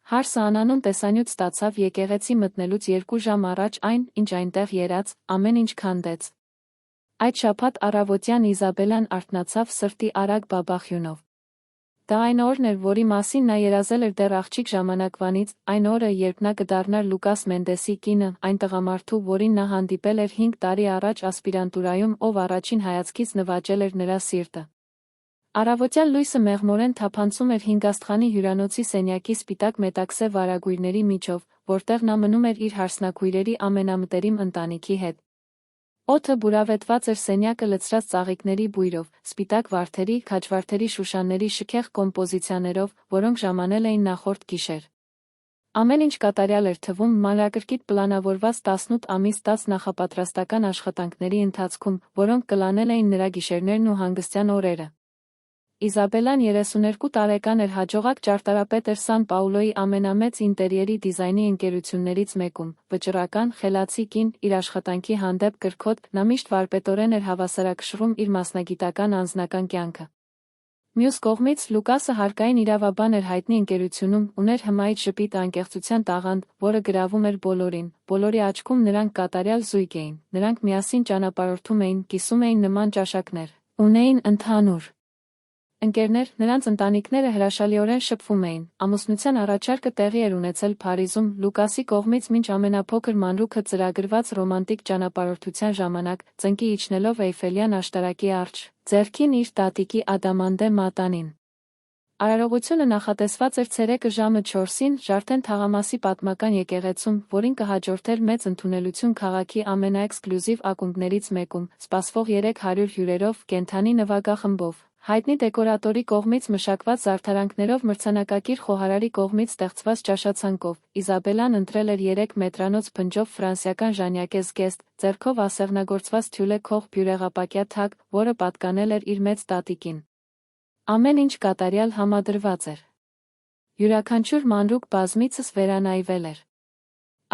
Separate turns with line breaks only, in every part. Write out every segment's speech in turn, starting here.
Հարսը անանուն տեսանյութ ստացավ եկեղեցի մտնելուց 2 ժամ առաջ այն, ինչ այնտեղ երաց, ամեն ինչ քանդեց։ Այդ շաբաթ առավոտյան Իզաբելլան արթնացավ սրտի արագ բաբախյունով։ Դա այն օրն էր, որի մասին նա երազել էր դեռ աղջիկ ժամանակվանից, այն օրը, երբ նա կդառնար Լուկաս Մենդեսի կինը, այն տղամարդու, որին նա հանդիպել էր 5 տարի առաջ ասպիրանտուրայում, ով առաջին հայացքից նվաճել էր նրա սիրտը։ Առավոտյան լույսը մեղմորեն թափանցում էր հինգաստղանի հյուրանոցի սենյակի սպիտակ մետաքսե վարագույրների միջով, որտեղ նա մնում էր իր հարսնաքույրերի ամենամտերիմ ընտանիքի հետ։ Օդը բուրավետված էր սենյակը լցրած ծաղիկների բույրով, սպիտակ վարդերի, քաջվարդերի շուշանների շքեղ կոմպոզիցիաներով, որոնք ժամանել էին նախորդ գիշեր։ Ամեն ինչ կատարյալ էր թվում մանրակրկիտ պլանավորված 18 ամիս 10 նախապատրաստական աշխատանքների ընթացքում, որոնք կլանել էին նրա գիշերներն ու հանգստյան օրերը։ Իզաբելլան 32 տարեկան էր, հաջողակ ճարտարապետ էր Սան Պաուլոյի ամենամեծ ինտերիերի դիզայնի ընկերություններից մեկում, վճռական, խելացի կին, իր աշխատանքի հանդեպ կրքոտ, նա միշտ վարպետորեն էր հավասարակշռում իր մասնագիտական անձնական կյանքը։ Մյուս կողմից, Լուկասը հարկային իրավաբան էր հայտնի ընկերությունում, ուներ հմայիչ ժպիտ անկեղծության տաղանդ, որը գրավում էր բոլորին, բոլորի աչքում նրանք կատարյալ զույգ էին, նրանք միասին ճանապարհորդում էին, կիսում էին նման ճաշակներ, ունեին ընդհանուր ընկերներ, նրանց ընտանիքները հրաշալիորեն շփվում էին։ Ամուսնության առաջարկը տեղի էր ունեցել Փարիզում, Լուկասի կողմից մինչ ամենափոքր մանրուքը ծրագրված ռոմանտիկ ճանապարհորդության ժամանակ, ծնկի իջնելով Էյֆելյան աշտարակի առջ, ձեռքին իր տատիկի ադամանդե մատանին։ Արարողությունը նախատեսված էր ցերեկը ժամը 4-ին, Ժարտեն թաղամասի պատմական եկեղեցում, որին կհաջորդեր մեծ ընդունելություն քաղաքի ամենաէքսկլյուզիվ ակումբներից մեկում, սպասվող 300 հյուրերով, կենդանի նվագախմբով, հայտնի դեկորատորի կողմից մշակված զարդարանքներով, մրցանակակիր խոհարարի կողմից ստեղծված ճաշացանկով։ Իզաբելլան ընտրել էր 3 մետրանոց փնջով ֆրանսիական ժանյակե զգեստ, ձեռքով ասեղնագործված թյուլե քող բյուրեղապակյա թագ, որը պատկանել էր իր մեծ տատիկին։ Ամեն ինչ կատարյալ համադրված էր։ Յուրաքանչյուր մանրուք բազմիցս վերանայվել էր։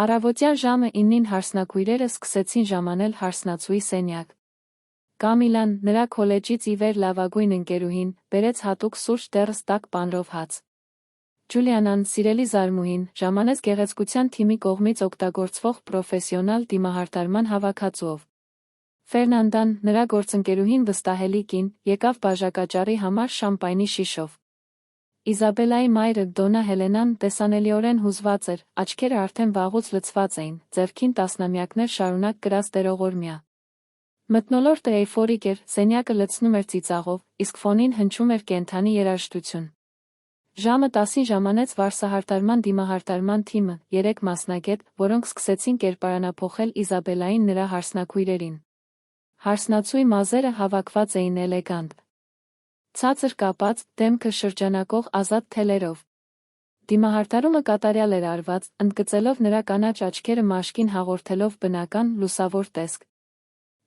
Առավոտյան ժամը 9-ին հարսնաքույրերը սկսեցին ժամանել հարսնացուի սենյակ։ Կամիլան, նրա քոլեջից ի վեր լավագույն ընկերուհին, բերեց հատուկ սուրճ դեռս տաք պանրով հաց։ Ջուլիանան, սիրելի զարմուհին, ժամանեց գեղեցկության թիմի կողմից օգտագործվող պրոֆեսիոնալ դիմահարդարման հավաքածուով։ Ֆերնանդան, նրա գործընկերուհին վստահելի կին, եկավ բաժակաճառի համար շամպայնի շիշով։ Իզաբելլայի մայրը, Դոննա Հելենան, տեսանելիորեն հուզված էր, աչքերը արդեն վաղուց լցված էին, ձեռքին տասնամյակներ շարունակ կրած տերողորմյա։ Մթնոլորտը էյֆորիկ էր, սենյակը լցնում էր ծիծաղով, իսկ ֆոնին հնչում էր կենդանի երաժշտություն։ Ժամը 10-ին ժամանեց վարսահարդարման դիմահարդարման թիմը, 3 մասնագետ, որոնք սկսեցին կերպարանափոխել Իզաբելլային նրա հարսնաքույրերին։ Հարսնացուի մազերը հավաքված էին էլեգանտ, ցածր կապած, դեմքը շրջանակող ազատ թելերով։ Դիմահարդարումը կատարյալ էր արված, ընդգծելով նրա կանաչ աչքերը մաշկին հաղորդելով բնական, լուսավոր տեսք։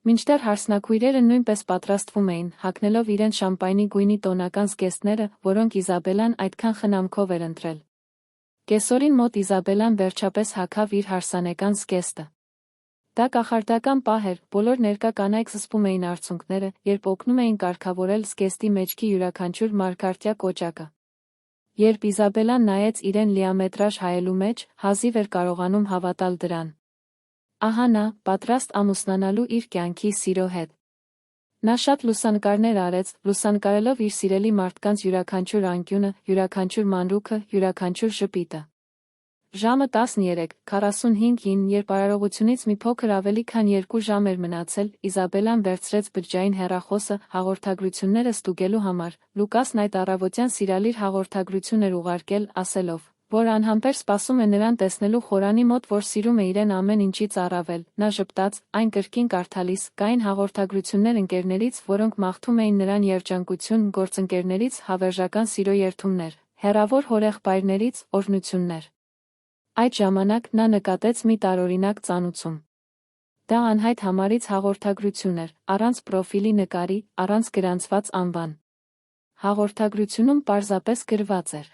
Մինչդեռ հարսնաքույրերը նույնպես պատրաստվում էին, հագնելով իրենց շամպայնի գույնի տոնական զգեստները, որոնք Իզաբելլան այդքան խնամքով էր ընտրել։ Կեսօրին մոտ Իզաբելլան վերջապես հագավ իր հարսանեկան զգեստը։ Դա կախարդական պահ էր, բոլոր ներկա կանայք զսպում էին արցունքները, երբ օգնում էին կարգավորել զգեստի մեջքի յուրաքանչյուր մարգարտյա կոճակը։ Երբ Իզաբելլան նայեց իրեն լիամետրաժ հայելու մեջ, հազիվ էր կարողանում հավատալ դրան։ Ահա նա, պատրաստ ամուսնանալու իր կյանքի սիրո հետ։ Նա շատ լուսանկարներ արեց, լուսանկարելով իր սիրելի մարդկանց յուրաքանչյուր անկյունը, յուրաքանչյուր մանրուքը, յուրաքանչյուր ժպիտը։ Ժամը 13:45-ին, երբ արարողությունից մի փոքր ավելի քան 2 ժամ էր մնացել, Իզաբելլան վերցրեց բջջային հեռախոսը, հաղորդագրությունները ստուգելու համար։ Լուկասն այդ առավոտյան սիրալիր հաղորդագրություն էր ուղարկել, ասելով, որ անհամբեր սպասում է նրան տեսնելու խորանի մոտ, որ սիրում է իրեն ամեն ինչից առավել։ Նա ժպտաց, այն կրկին կարդալիս, կային հաղորդագրություններ ընկերներից, որոնք մաղթում էին նրան երջանկություն, գործընկերներից հավերժական սիրո երդումներ, հեռավոր հորեղբայրներից օրհնություններ։ Այդ ժամանակ նա նկատեց մի տարօրինակ ծանուցում։ Դա անհայտ համարից հաղորդագրություն էր, առանց պրոֆիլի նկարի, առանց գրանցված անվան։ Հաղորդագրությունում պարզապես գրված էր.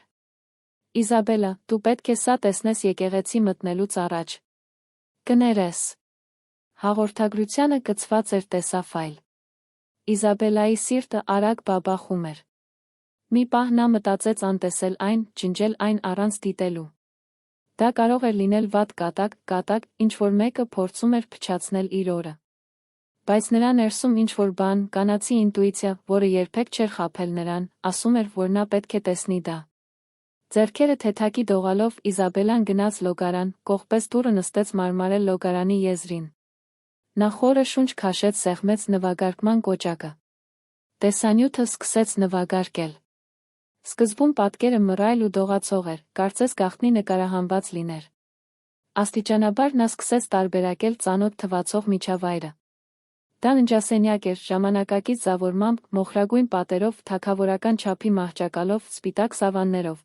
Իզաբելլա, դու պետք է սա տեսնես եկեղեցի մտնելուց առաջ։ Կներես։ Հաղորդագրությանը կցված էր տեսաֆայլ։ Իզաբելլայի սիրտը արագ բաբախում էր։ Մի պահ նա մտածեց անտեսել այն, ջնջել այն առանց դիտելու։ Դա կարող էր լինել վատ կատակ, ինչ-որ մեկը փորձում էր փչացնել իր օրը։ Բայց նրա ներսում ինչ-որ բան, կանացի ինտուիցիա, որը երբեք չէր խաբել նրան, ասում էր, որ նա պետք է տեսնի դա։ Ձեռքերը թեթակի դողալով Իզաբելան գնաց լոգարան, կողպես դուռը նստեց մարմարել լոգարանի եզրին։ Նա խորը շունչ քաշեց սեղմեց նվագարկման կոճակը։ Տեսանյութը սկսեց նվագարկել։ Սկզբում պատկերը մռայլ ու դողացող էր, կարծես գաղտնի նկարահանված լիներ։ Աստիճանաբար նա սկսեց տարբերակել ծանոթ թվացող միջավայրը։ Դա ննջասենյակ էր, ժամանակակից ձևավորմամբ, մոխրագույն պատերով, թագավորական չափի մահճակալով, սպիտակ սավաններով։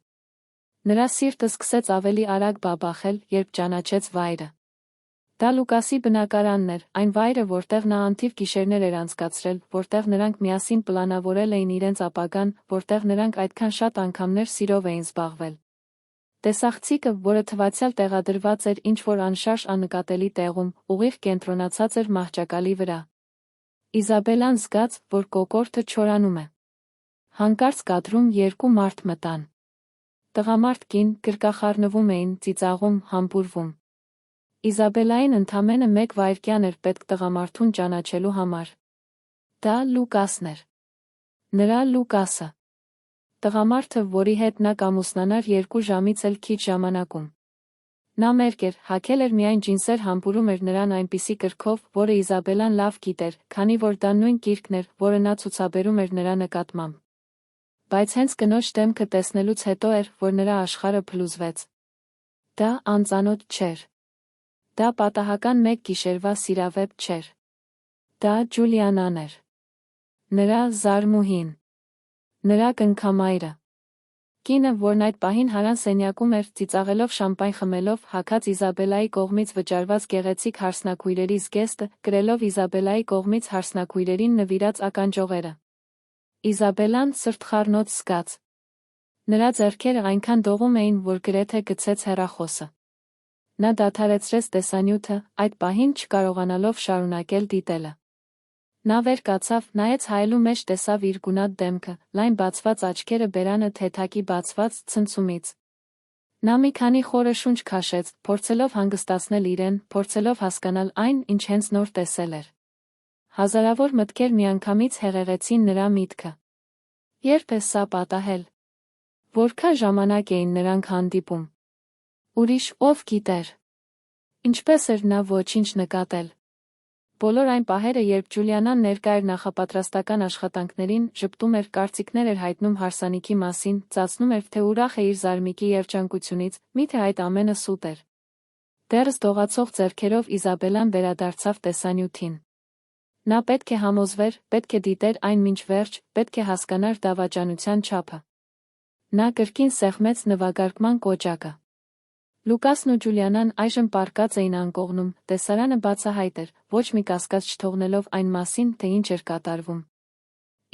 Նրա սիրտը սկսեց ավելի արագ բաբախել, երբ ճանաչեց վայրը։ Դա Լուկասի բնակարանն էր, այն վայրը, որտեղ նա անթիվ գիշերներ էր անցկացրել, որտեղ նրանք միասին պլանավորել էին իրենց ապագան, որտեղ նրանք այդքան շատ անգամներ սիրով էին զբաղվել։ Տեսախցիկը, որը թվացյալ տեղադրված էր ինչ-որ անշարժ աննկատելի տեղում, ուղիղ կենտրոնացած էր մահճակալի վրա։ Իզաբելան զգաց, որ կոկորդը չորանում է։ Հանկարծ կադրում երկու մարդ մտան։ Տղամարդ կին գրկախառնվում էին, ծիծաղում, համբուրվում։ Իզաբելային ընդամենը 1 վայրկյան էր պետք տղամարդուն ճանաչելու համար։ Դա Լուկասն էր։ Նրա Լուկասը։ Տղամարդը, որի հետ նա կամուսնանար 2 ժամից էլ քիչ ժամանակում։ Նա մերկ էր, հագել էր միայն ջինսեր համբուրում էր նրան այնպիսի կրքով, որը Իզաբելան լավ գիտեր, քանի որ դա նույն կիրքն էր, որը նա ցուցաբերում էր նրա նկատմամբ։ Բայց հենց կնոջ դեմքը տեսնելուց հետո էր, որ նրա աշխարհը փլուզվեց։ Դա անծանոթ չէր։ Դա պատահական 1 գիշերվա սիրավեպ չէր։ Դա Ջուլիանան էր։ Նրա զարմուհին։ Նրա կնքամայրը։ Կինը, որն այդ պահին հարան սենյակում էր, ծիծաղելով շամպայն խմելով, հագած Իզաբելայի կողմից վճարված գեղեցիկ հարսնաքույրերի զգեստը, կրելով Իզաբելայի կողմից հարսնաքույրերին նվիրած ականջողերը։ Իզաբելան սրտխառնոց զգաց։ Նրա ձեռքերը այնքան դողում էին, որ գրեթե գցեց հեռախոսը։ Նա դադարեցրեց տեսանյութը, այդ պահին չկարողանալով շարունակել դիտելը։ Նա վեր կացավ, նայեց հայելու մեջ տեսավ իր գունատ դեմքը, լայն բացված աչքերը բերանը թեթակի բացված ցնցումից։ Նա մի քանի խորը շունչ քաշեց, փորձելով հանգստացնել իրեն, փորձելով հասկանալ այն, ինչ հենց նոր տեսել էր։ Հազարավոր մտքեր միանգամից հեղեղեցին նրա միտքը։ Երբ է սա պատահել։ Որքան ժամանակ էին նրանք հանդիպում։ Ուրիշ ով գիտեր։ Ինչպես էր նա ոչինչ նկատել։ Բոլոր այն պահերը, երբ Ջուլիանան ներկա էր նախապատրաստական աշխատանքներին, ժպտում էր, կարծիքներ էր հայտնում հարսանիքի մասին, ծածնում էր, թե ուրախ է իր զարմիկի երջանկությունից, միթե այդ ամենը սուտ էր։ Դեռս դողացող ձեռքերով Իզաբելան վերադարձավ տեսանյութին։ Նա պետք է համոզվեր, պետք է դիտեր այն մինչ վերջ, պետք է հասկանար դավաճանության չափը։ Նա կրկին սեղմեց նվագարկման կոճակը։ Լուկասն ու Ջուլիանան այժմ պառկած էին անկողնում, տեսարանը բացահայտ էր, ոչ մի կասկած չթողնելով այն մասին, թե ինչ էր կատարվում։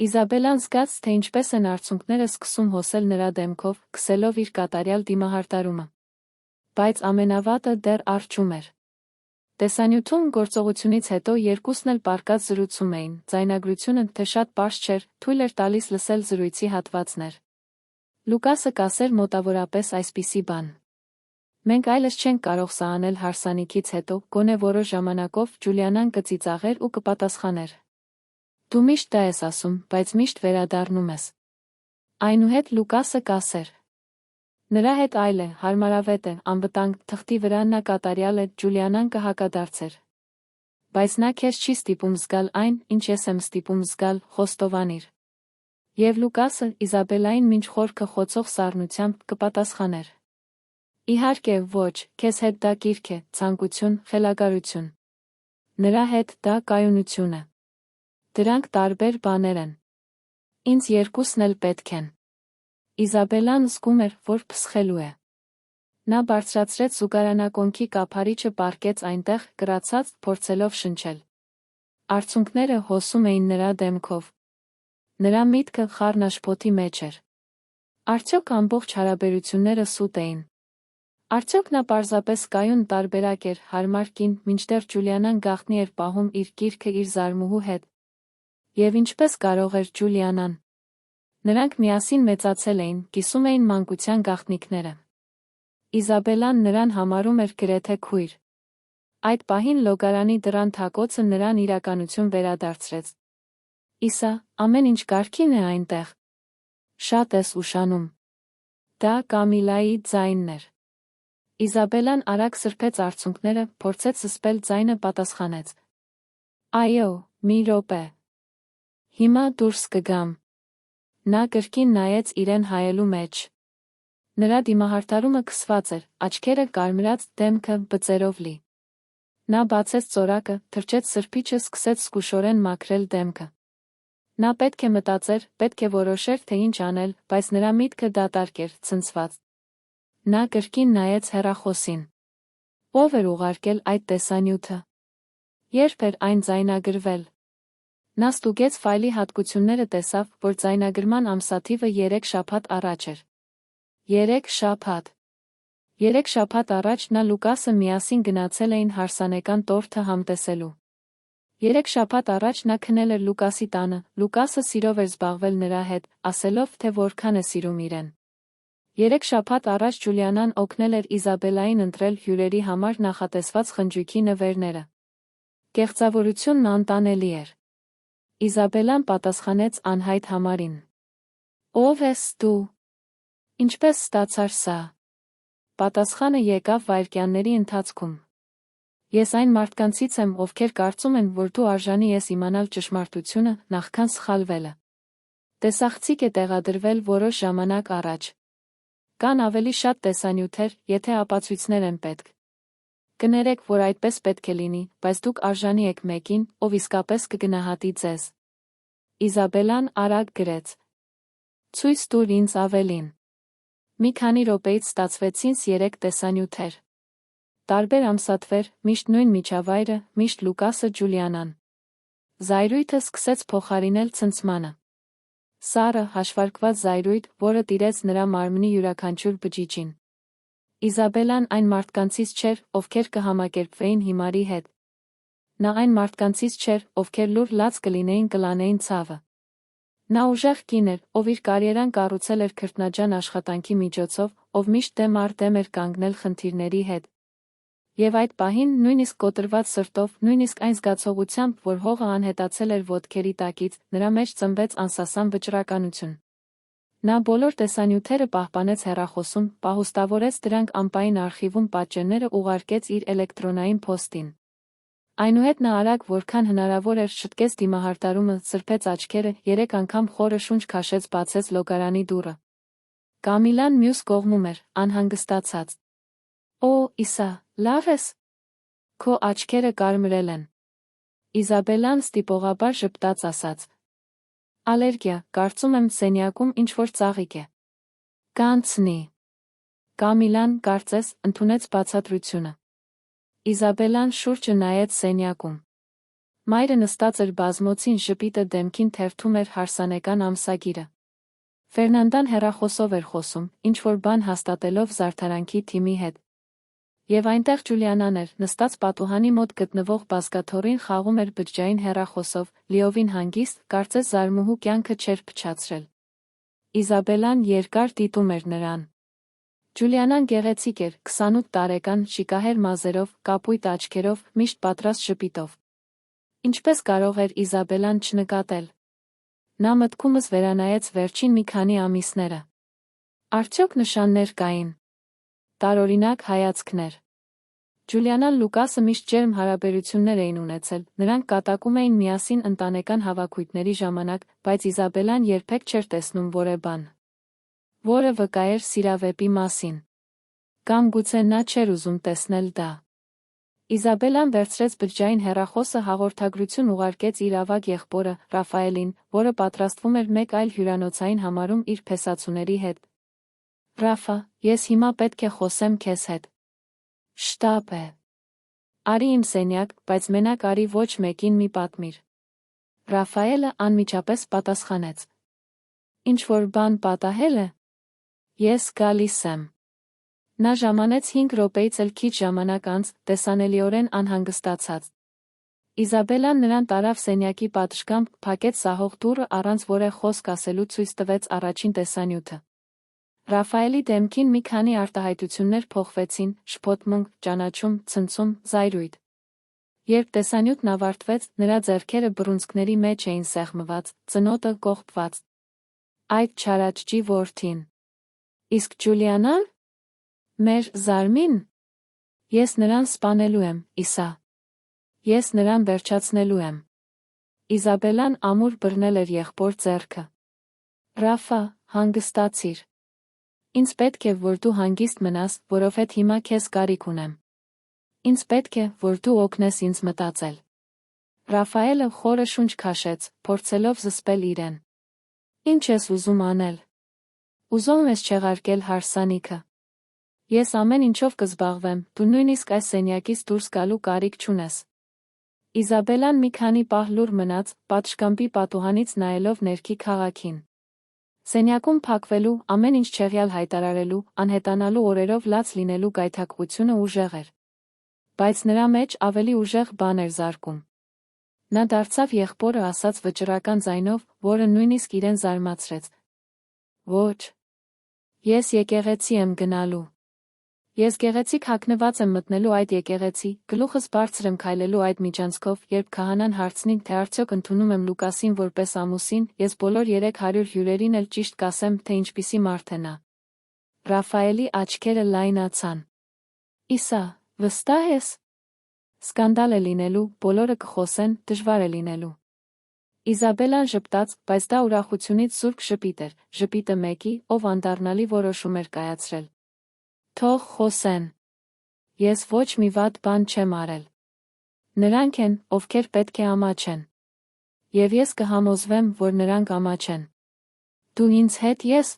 Իզաբելան զգաց, թե ինչպես են արցունքները սկսում հոսել նրա դեմքով, քսելով իր կատարյալ դիմահարտարումը։ Բայց ամենավատը դեռ առջում էր։ Տեսանյութում գործողությունից հետո երկուսն էլ պառկած զրուցում էին, ձայնագրությունը, թե շատ պարզ չէր, թույլ էր տալիս լսել զրույցի հատվածներ։ Լուկասը կասեր մոտավորապես այսպիսի բան. Մենք այլս չենք կարող սա անել հարսանիքից հետո, գոնե որոշ ժամանակով Ջուլիանան կծիծաղեր ու կպատասխաներ. Դու միշտ դա ես ասում, բայց միշտ վերադառնում ես։ Այնուհետ Լուկասը կասեր. Նրա հետ այլ է, հարմարավետ է, անվտանգ, թղթի վրա նա կատարյալ է, Ջուլիանան կհակադարձեր։ Բայց նա քեզ չի ստիպում զգալ այն, ինչ ես եմ ստիպում զգալ, խոստովանիր։ Եվ Լուկասը Իզաբելային մինչ խորքը խոցող սառնությամբ կպատասխաներ. Իհարկե, ոչ, քեզ հետ դա կիրք է, ցանկություն, խելագարություն։ Նրա հետ դա կայունություն է։ Դրանք տարբեր բաներ են։ Ինձ երկուսն էլ պետք են։ Իզաբելան զգում էր, որ փսխելու է։ Նա բարձրացրեց զուգարանակոնքի կափարիչը պառկեց այնտեղ, կրացած, փորձելով շնչել։ Արցունքները հոսում էին նրա դեմքով։ Նրա միտքը խառնաշփոթի մեջ էր։ Արդյոք ամբողջ հարաբերությունները սուտ էին։ Արդյոք նա պարզապես կայուն տարբերակ էր, հարմար կին, մինչդեռ Ջուլիանան գաղտնի էր պահում իր կիրքը իր զարմուհու հետ։ Եվ ինչպես կարող էր Ջուլիանան։ Նրանք միասին մեծացել էին, կիսում էին մանկության գաղտնիքները։ Իզաբելան նրան համարում էր գրեթե քույր։ Այդ պահին լոգարանի դռան թակոցը նրան իրականություն վերադարձրեց։ Իսա, ամեն ինչ կարգին է այնտեղ։ Շատ ես ուշանում։ Դա Կամիլայի ձայնն էր։ Իզաբելան արագ սրբեց արցունքները, փորձեց զսպել ձայնը, պատասխանեց. Այո, մի րոպե։ Հիմա դուրս կգամ։ Նա կրկին նայեց իրեն հայելու մեջ։ Նրա դիմահարդարումը քսված էր, աչքերը կարմրած, դեմքը բծերով լի։ Նա բացեց ծորակը, թրջեց սրբիչը, սկսեց զգուշորեն մաքրել դեմքը։ Նա պետք է մտածեր, պետք է որոշեր, թե ինչ անել, բայց նրա միտքը դատարկ էր, ցնցված։ Նա կրկին նայեց հեռախոսին։ Ո՞վ էր ուղարկել այդ տեսանյութը։ Երբ էր այն ձայնագրվել։ Նա ստուգեց ֆայլի հատկությունները, տեսավ, որ ձայնագրման ամսաթիվը 3 շաբաթ առաջ էր։ 3 շաբաթ։ 3 շաբաթ առաջ նա Լուկասը միասին գնացել էին հարսանեկան տորթը համտեսելու։ 3 շաբաթ առաջ նա քնել էր Լուկասի տանը, Լուկասը սիրով էր զբաղվել նրա հետ, ասելով, թե որքան է սիրում իրեն։ 3 շաբաթ առաջ Ջուլիանան օգնել էր Իզաբելային ընտրել հյուրերի համար նախատեսված խնջույքի նվերները։ Կեղծավորությունն անտանելի էր։ Իզաբելան պատասխանեց անհայտ համարին։ Ո՞վ ես դու։ Ինչպես ստացար սա։ Պատասխանը եկավ վայրկյանների ընթացքում։ Ես այն մարդկանցից եմ, ովքեր կարծում են, որ դու արժանի ես իմանալ ճշմարտությունը, նախքան սխալվելը։ Տեսախցիկ է տեղադրվել որոշ ժամանակ առաջ։ Կան ավելի շատ տեսանյութեր, եթե ապացույցներ են պետք։ Կներեք, որ այդպես պետք է լինի, բայց դուք արժանի եք մեկին, ով իսկապես կգնահատի ձեզ։ Իզաբելան արագ գրեց. Ցույց տուր ինձ ավելին։ Մի քանի րոպեից ստացվեցին 3 տեսանյութեր։ Տարբեր ամսաթվեր, միշտ նույն միջավայրը, միշտ Լուկասը, Ջուլիանան։ Զայրույթը սկսեց փոխարինել ցնցմանը։ Սառը, հաշվարկված զայրույթ, որը տիրեց նրա մարմնի յուրաքանչյուր բջիջին։ Իզաբելան այն մարդկանցից չէր, ովքեր կհամակերպվեին հիմարի հետ։ Նա այն մարդկանցից չէր, ովքեր լուր լաց կլինեին, կլանեին ցավը։ Նա ուժեղ կին էր, ով իր կարիերան կառուցել էր քրտնաջան աշխատանքի միջոցով, ով միշտ դեմ առ դեմ էր կանգնել խնդիրների հետ։ Եվ այդ պահին, նույնիսկ կոտրված սրտով, նույնիսկ այն զգացողությամբ, որ հողը անհետացել էր ոտքերի տակից, նրա մեջ ծնվեց անսասան վճռականություն։ Նա բոլոր տեսանյութերը պահպանեց հեռախոսում, պահուստավորեց դրանք ամպային արխիվում, պատճենները ուղարկեց իր էլեկտրոնային փոստին։ Այնուհետ նա արագ, որքան հնարավոր էր, շտկեց դիմահարդարումը, սրբեց աչքերը, 3 անգամ խորը շունչ քաշեց, բացեց լոգարանի դուռը։ Կամիլան մյուս կողմում էր, անհանգստացած։ Օ, Իսա, լավ ես։ Քո աչքերը կարմրել են։ Իզաբելան ստիպողաբար ժպտաց ասաց. Ալերգիա, կարծում եմ սենյակում ինչ-որ ծաղիկ է։ Կանցնի։ Կամիլան, կարծես, ընդունեց բացատրությունը։ Իզաբելան շուրջը նայեց սենյակում։ Մայրը նստած էր բազմոցին, ժպիտը դեմքին թերթում էր հարսանեկան ամսագիրը։ Ֆերնանդան հեռախոսով էր խոսում, ինչ-որ բան հաստատելով զարդարանքի թիմի հետ։ Եվ այնտեղ Ջուլիանան էր, նստած պատուհանի մոտ գտնվող բազկաթոռին խաղում էր բջջային հեռախոսով, լիովին հանգիստ, կարծես զարմուհու կյանքը չէր փչացրել։ Իզաբելան երկար դիտում էր նրան։ Ջուլիանան գեղեցիկ էր, 28 տարեկան, շիկահեր մազերով, կապույտ աչքերով, միշտ պատրաստ ժպիտով։ Ինչպես կարող էր Իզաբելան չնկատել։ Նա մտքումս վերանայեց վերջին մի քանի ամիսները։ Արդյոք նշաններ կային։ Տարօրինակ հայացքներ։ Ջուլիանան Լուկասը միշտ ջերմ հարաբերություններ էին ունեցել, նրանք կատակում էին միասին ընտանեկան հավաքույթների ժամանակ, բայց Իզաբելան երբեք չէր տեսնում որևէ բան, որը վկայեր սիրավեպի մասին։ Կամ գուցե նա չէր ուզում տեսնել դա։ Իզաբելան վերցրեց բջջային հեռախոսը, հաղորդագրություն ուղարկեց իր ավագ եղբորը, Ռաֆայելին, որը պատրաստվում էր մեկ այլ հյուրանոցային համարում իր փեսացուների հետ։ Ռաֆա, ես հիմա պետք է խոսեմ քեզ հետ։ Շտապ է։ Արի իմ սենյակ, բայց մենակ արի, ոչ մեկին մի պատմիր։ Ռաֆայելը անմիջապես պատասխանեց. Ինչ-որ բան պատահել է։ Ես գալիս եմ։ Նա ժամանեց 5 րոպեից էլ քիչ ժամանակ անց, տեսանելիորեն անհանգստացած։ Իզաբելան նրան տարավ սենյակի պատշգամբ, փակեց սահող դուռը, առանց որևէ խոսք ասելու ցույց տվեց առաջին տեսանյութը։ Ռաֆայելի դեմքին մի քանի արտահայտություններ փոխվեցին՝ շփոթմունք, ճանաչում, ցնցում, զայրույթ։ Երբ տեսանյութն ավարտվեց, նրա ձեռքերը բռունցքների մեջ էին սեղմված, ծնոտը կողպված։ Այդ չարաճճի որդին։ Իսկ Ջուլիանան։ Մեր Զարմին։ Ես նրան սպանելու եմ, Իսա։ Ես նրան վերջացնելու եմ։ Իզաբելան ամուր բռնել էր եղբոր ձեռքը։ Ռաֆա, հանգստացիր։ Ինձ պետք է, որ դու հանգիստ մնաս, որովհետև հիմա քեզ կարիք ունեմ։ Ինձ պետք է, որ դու օգնես ինձ մտածել։ Ռաֆայելը խորը շունչ քաշեց, փորձելով զսպել իրեն։ Ինչ ես ուզում անել։ Ուզում ես չեղարկել հարսանիքը։ Ես ամեն ինչով կզբաղվեմ, դու նույնիսկ այս սենյակից դուրս գալու կարիք չունես։ Իզաբելան մի քանի պահ լուռ մնաց, պատշգամբի պատուհանից նայելով ներքի քաղաքին։ Սենյակում փակվելու, ամեն ինչ չեղյալ հայտարարելու, անհետանալու օրերով լաց լինելու գայթակղությունը ուժեղ էր։ Բայց նրա մեջ ավելի ուժեղ բան էր զարկում։ Նա դարձավ եղբորը ասաց վճռական ձայնով, որը նույնիսկ իրեն զարմացրեց։ Ոչ։ Ես եկեղեցի եմ գնալու։ Ես գեղեցիկ հագնված եմ մտնելու այդ եկեղեցի, գլուխս բարձր եմ քայլելու այդ միջանցքով, երբ քահանան հարցնի, թե արդյոք ընդունում եմ Լուկասին որպես ամուսին, ես բոլոր 300 հյուրերին էլ ճիշտ կասեմ, թե ինչպիսի մարդ է նա։ Ռաֆայելի աչքերը լայնացան։ Իսա, վստահ ես։ Սկանդալ է լինելու, բոլորը կխոսեն, դժվար է լինելու։ Իզաբելան ժպտաց, բայց դա ուրախությունից սուրբ ժպիտ էր, ժպիտը մեկի, ով անդառնալի որոշում էր կայացրել։ Թող խոսեն։ Ես ոչ մի վատ բան չեմ արել։ Նրանք են, ովքեր պետք է ամաչեն։ Եվ ես կհամոզվեմ, որ նրանք ամաչեն։ Դու ինձ հետ ես։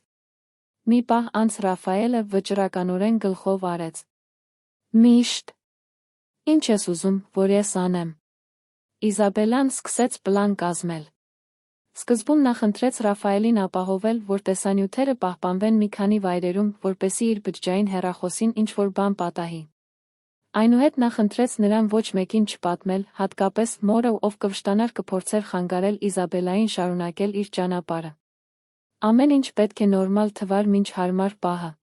Մի պահ անց Ռաֆայելը վճռականորեն գլխով արեց։ Միշտ։ Ինչ ես ուզում, որ ես անեմ։ Իզաբելան սկսեց պլան կազմել։ Սկզբում նա խնդրեց Ռաֆայելին ապահովել, որ տեսանյութերը պահպանվեն մի քանի վայրերում, որպեսզի իր բջջային հեռախոսին ինչ-որ բան պատահի։ Այնուհետ նա խնդրեց նրան ոչ մեկին չպատմել, հատկապես մորը, ով կվշտանար կփորձեր խանգարել Իզաբելային շարունակել իր ճանապարհը։ Ամեն ինչ պետք է նորմալ թվար մինչ հարմար պահը։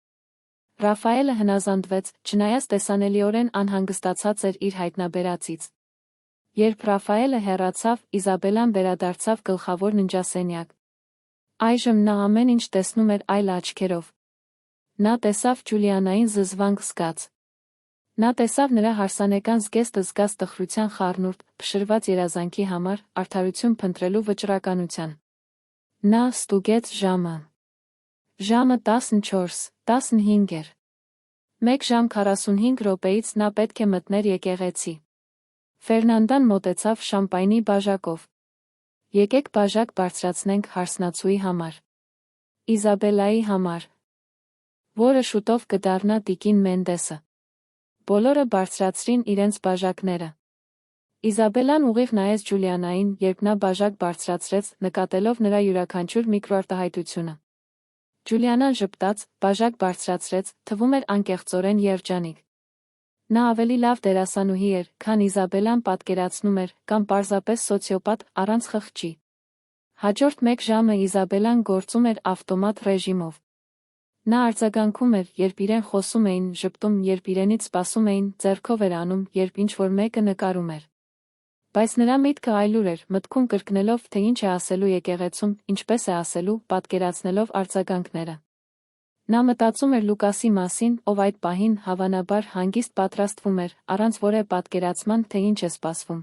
Ռաֆայելը հնազանդվեց, չնայած տեսանելիորեն անհանգստացած էր իր հայտնաբերածից։ Երբ Ռաֆայելը հեռացավ, Իզաբելան վերադարձավ գլխավոր ննջասենյակ։ Այժմ նա ամեն ինչ տեսնում էր այլ աչքերով։ Նա տեսավ Ջուլիանային զզվանք զգաց։ Նա տեսավ նրա հարսանեկան զգեստը զգաց տխրության խառնուրդ, փշրված երազանքի համար, արդարություն փնտրելու վճռականության։ Նա ստուգեց ժամը։ Ժամը 14:15 էր։ 1 ժամ 45 րոպեից նա պետք է մտներ եկեղեցի։ Ֆերնանդան մոտեցավ շամպայնի բաժակով։ Եկեք բաժակ բարձրացնենք հարսնացուի համար։ Իզաբելայի համար, որը շուտով կդառնա տիկին Մենդեսը։ Բոլորը բարձրացրին իրենց բաժակները։ Իզաբելան ուղիղ նայեց Ջուլիանային, երբ նա բաժակ բարձրացրեց, նկատելով նրա յուրաքանչյուր միկրոարտահայտությունը։ Ջուլիանան ժպտաց, բաժակ բարձրացրեց, թվում էր անկեղծորեն երջանիկ։ Նա ավելի լավ դերասանուհի էր, քան Իզաբելան պատկերացնում էր, կամ պարզապես սոցիոպատ, առանց խղճի։ Հաջորդ 1 ժամը Իզաբելան գործում էր ավտոմատ ռեժիմով։ Նա արձագանքում էր, երբ իրեն խոսում էին, ժպտում, երբ իրենից սպասում էին, ձեռքով էր անում, երբ ինչ-որ մեկը նկարում էր։ Բայց նրա միտքը այլուր էր, մտքում կրկնելով, թե ինչ է ասելու եկեղեցում, ինչպես է ասելու, պատկերացնելով արձագանքները։ Նա մտածում էր Լուկասի մասին, ով այդ պահին, հավանաբար, հանգիստ պատրաստվում էր, առանց որևէ պատկերացման, թե ինչ է սպասվում։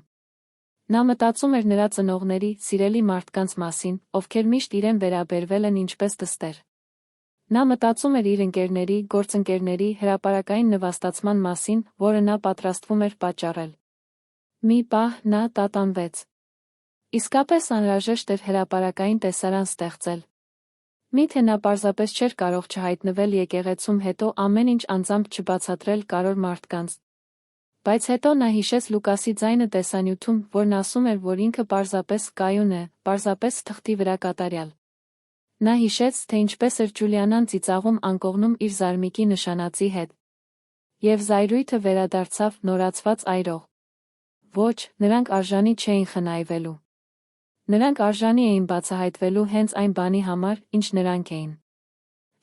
Նա մտածում էր նրա ծնողների, սիրելի մարդկանց մասին, ովքեր միշտ իրեն վերաբերվել են ինչպես դստեր։ Նա մտածում էր իր ընկերների, գործընկերների, հրապարակային նվաստացման մասին, որը նա պատրաստվում էր պատճառել։ Մի պահ նա տատանվեց։ Իսկապես անհրաժեշտ էր հրապարակային տեսարան ստեղծել։ Միթե նա պարզապես չէր կարող չհայտնվել եկեղեցում, հետո ամեն ինչ անձամբ չբացատրել կարևոր մարդկանց։ Բայց հետո նա հիշեց Լուկասի ձայնը տեսանյութում, որն ասում էր, որ ինքը պարզապես կայուն է, պարզապես թղթի վրա կատարյալ։ Նա հիշեց, թե ինչպես էր Ջուլիանան ծիծաղում անկողնում իր զարմիկի նշանածի հետ։ Եվ զայրույթը վերադարձավ նորացված այրող։ Ոչ, նրանք արժանի չէին խնայվելու։ Նրանք արժանի էին բացահայտվելու հենց այն բանի համար, ինչ նրանք էին։